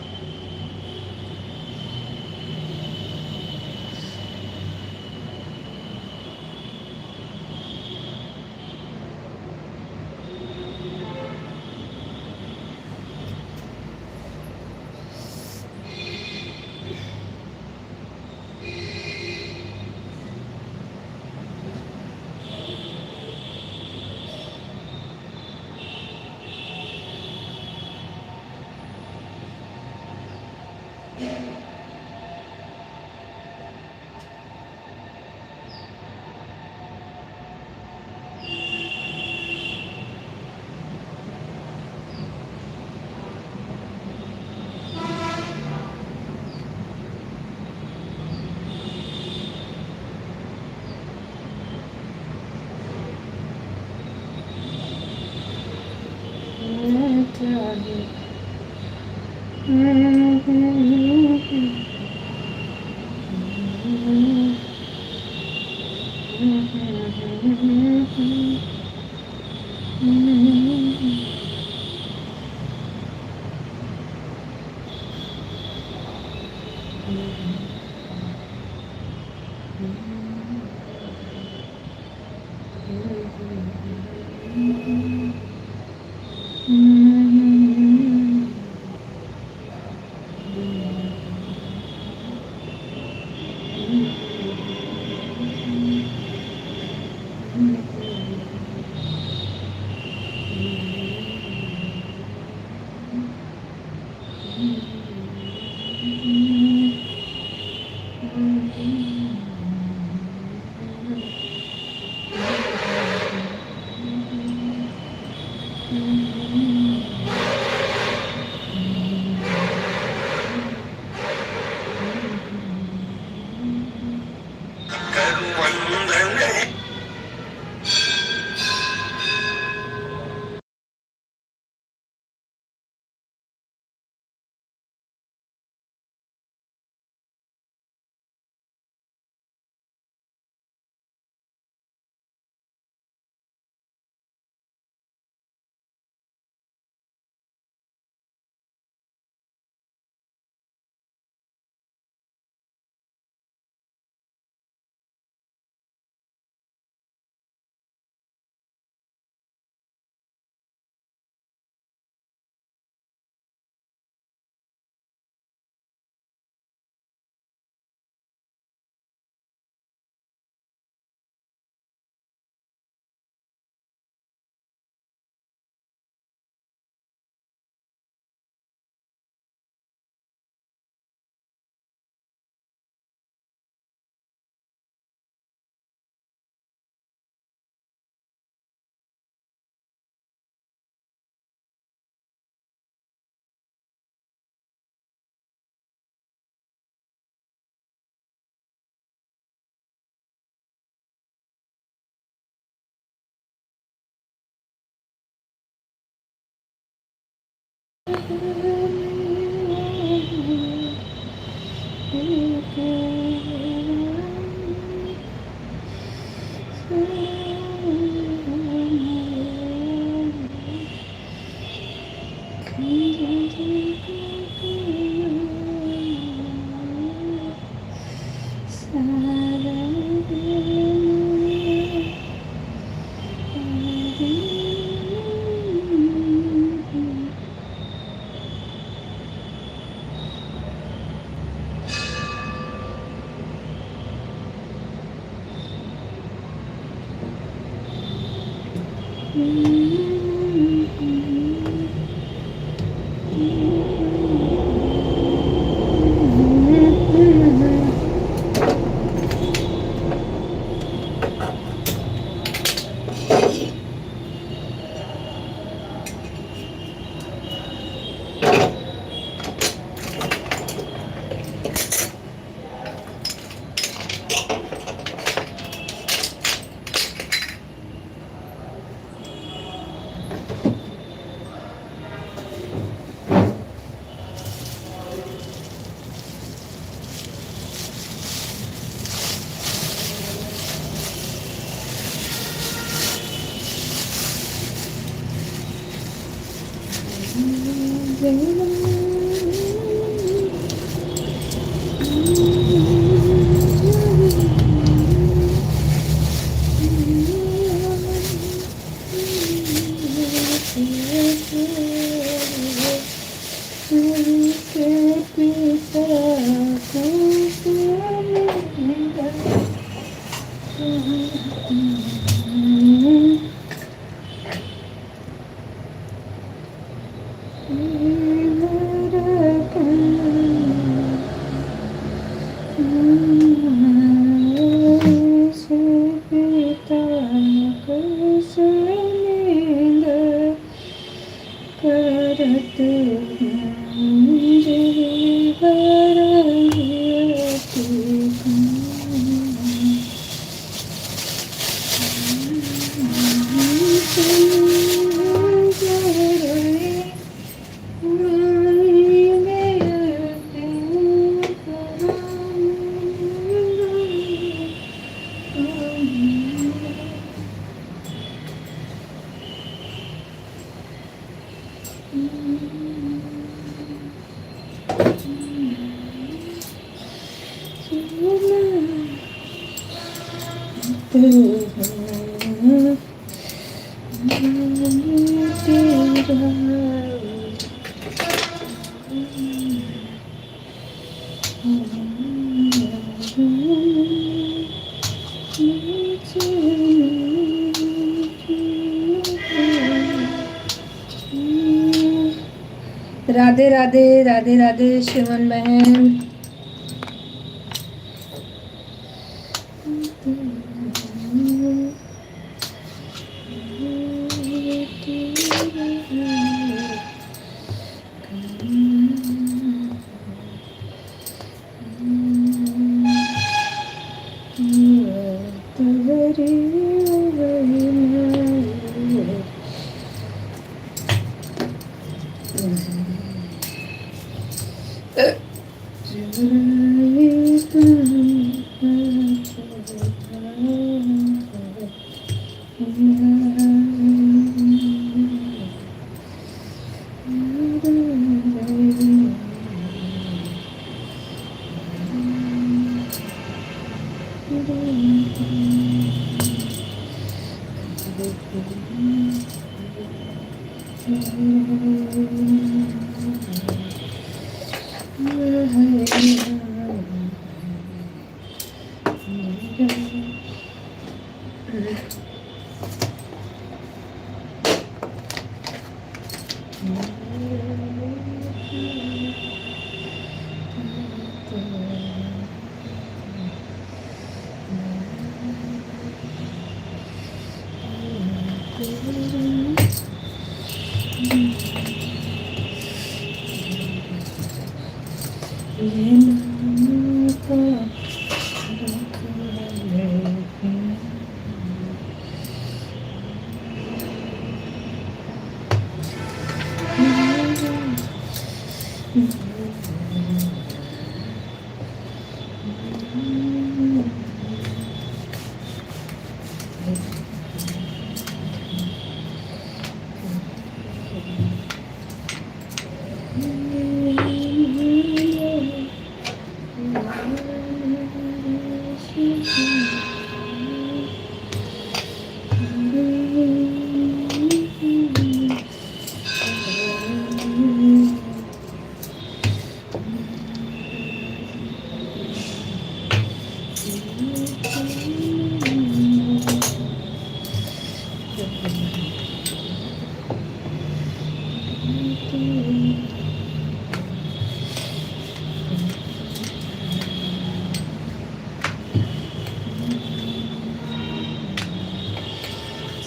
Speaker 1: राधे राधे राधे राधे शिवन बहन।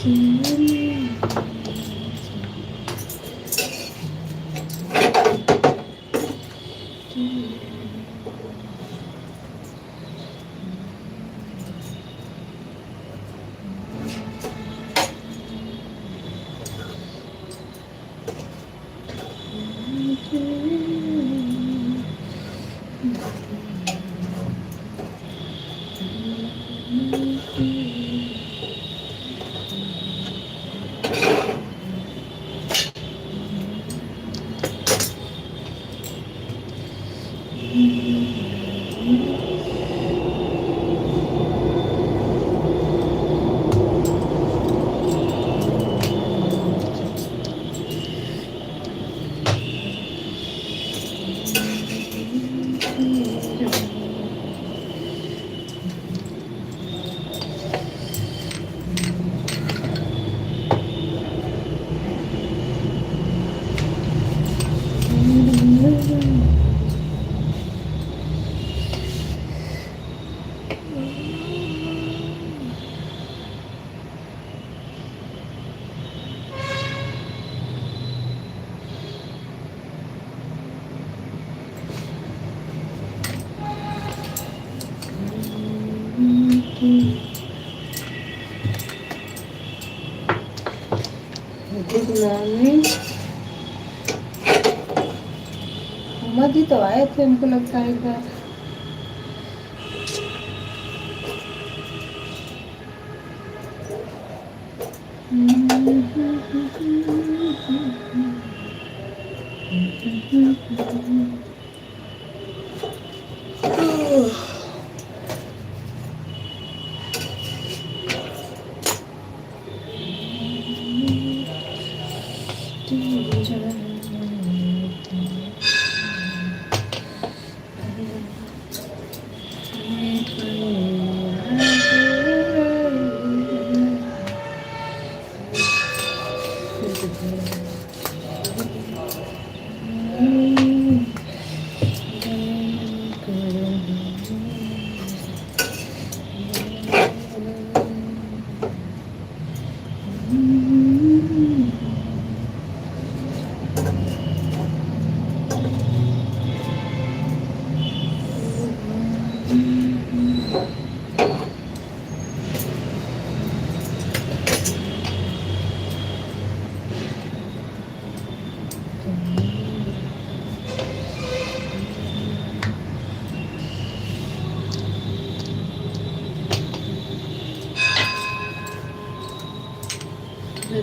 Speaker 1: Good morning. उमा जी तो आए थे, हमको लगता है एक बार।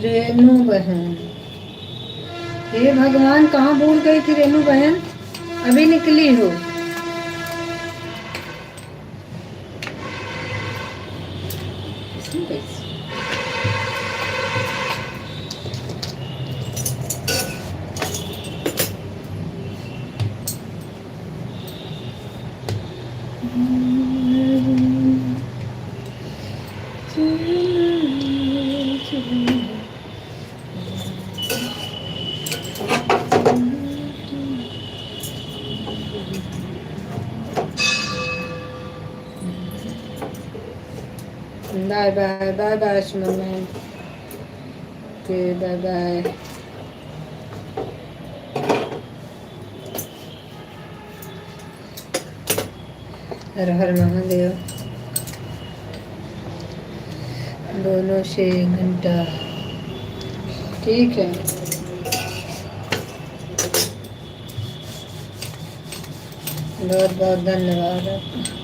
Speaker 1: रेनू बहन, हे भगवान, कहाँ भूल गई थी रेनू बहन? अभी निकली हो? बाय बाय बाय बाय सुमन बहन, ओके बाय बाय। हर हर महादेव। दोनों से घंटा, ठीक है। बहुत बहुत धन्यवाद आपका।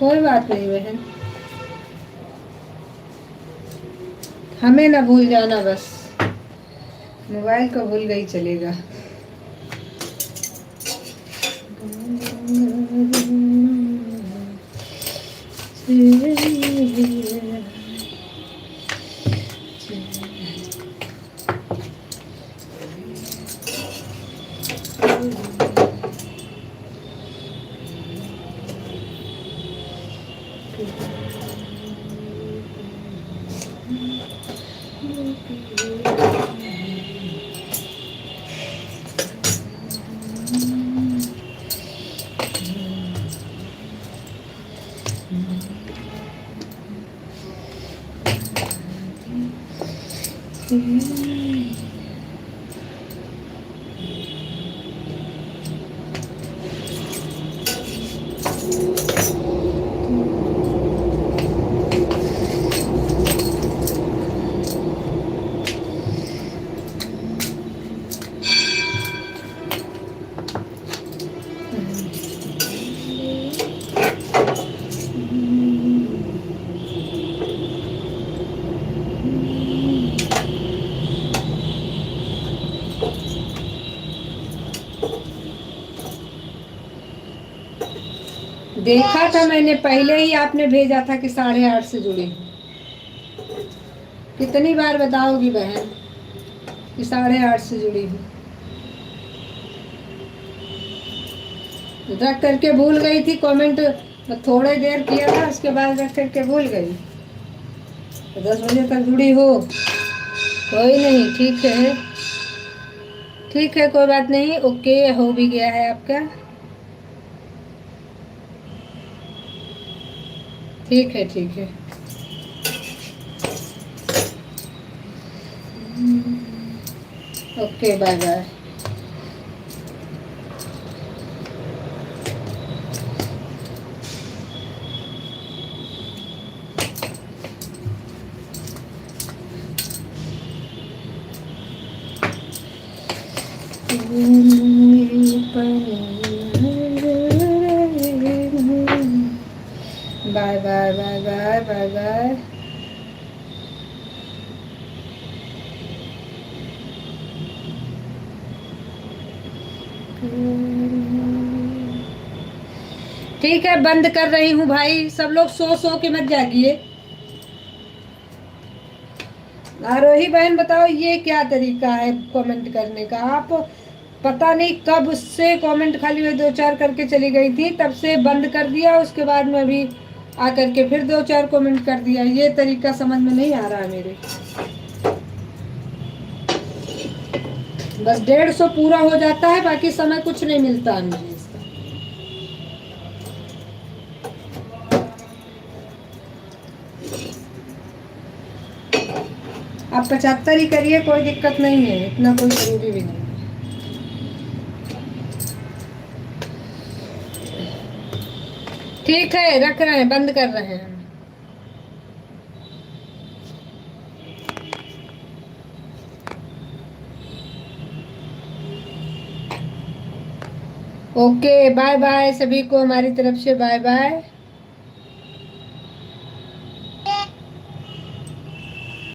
Speaker 1: कोई बात नहीं बहन, हमें ना भूल जाना, बस मोबाइल को भूल गई चलेगा। देखा था मैंने पहले ही, आपने भेजा था कि 8:30 से जुड़ी। कितनी बार बताओगी बहन कि 8:30 से जुड़ी हूँ? रख करके भूल गई थी कमेंट, थोड़ी देर किया था, उसके बाद रख करके भूल गई। तो 10 बजे तक जुड़ी हो, कोई नहीं, ठीक है, ठीक है, कोई बात नहीं, ओके, हो भी गया है आपका, ठीक है, ठीक है। Okay, bye bye. Bye bye bye bye bye bye. ठीक है, बंद कर रही हूँ भाई, सब लोग सो के मत जागिए। आरोही बहन बताओ ये क्या तरीका है कमेंट करने का? आप पता नहीं कब से कमेंट खाली में 2-4 करके चली गई थी, तब से बंद कर दिया, उसके बाद में अभी आकर के फिर 2-4 कमेंट कर दिया। ये तरीका समझ में नहीं आ रहा है मेरे। बस 150 पूरा हो जाता है, बाकी समय कुछ नहीं मिलता है मुझे इसका। आप 75 ही करिए, कोई दिक्कत नहीं है, इतना कोई जरूरी भी नहीं। ठीक है, रख रहे हैं, बंद कर रहे हैं। ओके, बाय बाय सभी को हमारी तरफ से, बाय बाय।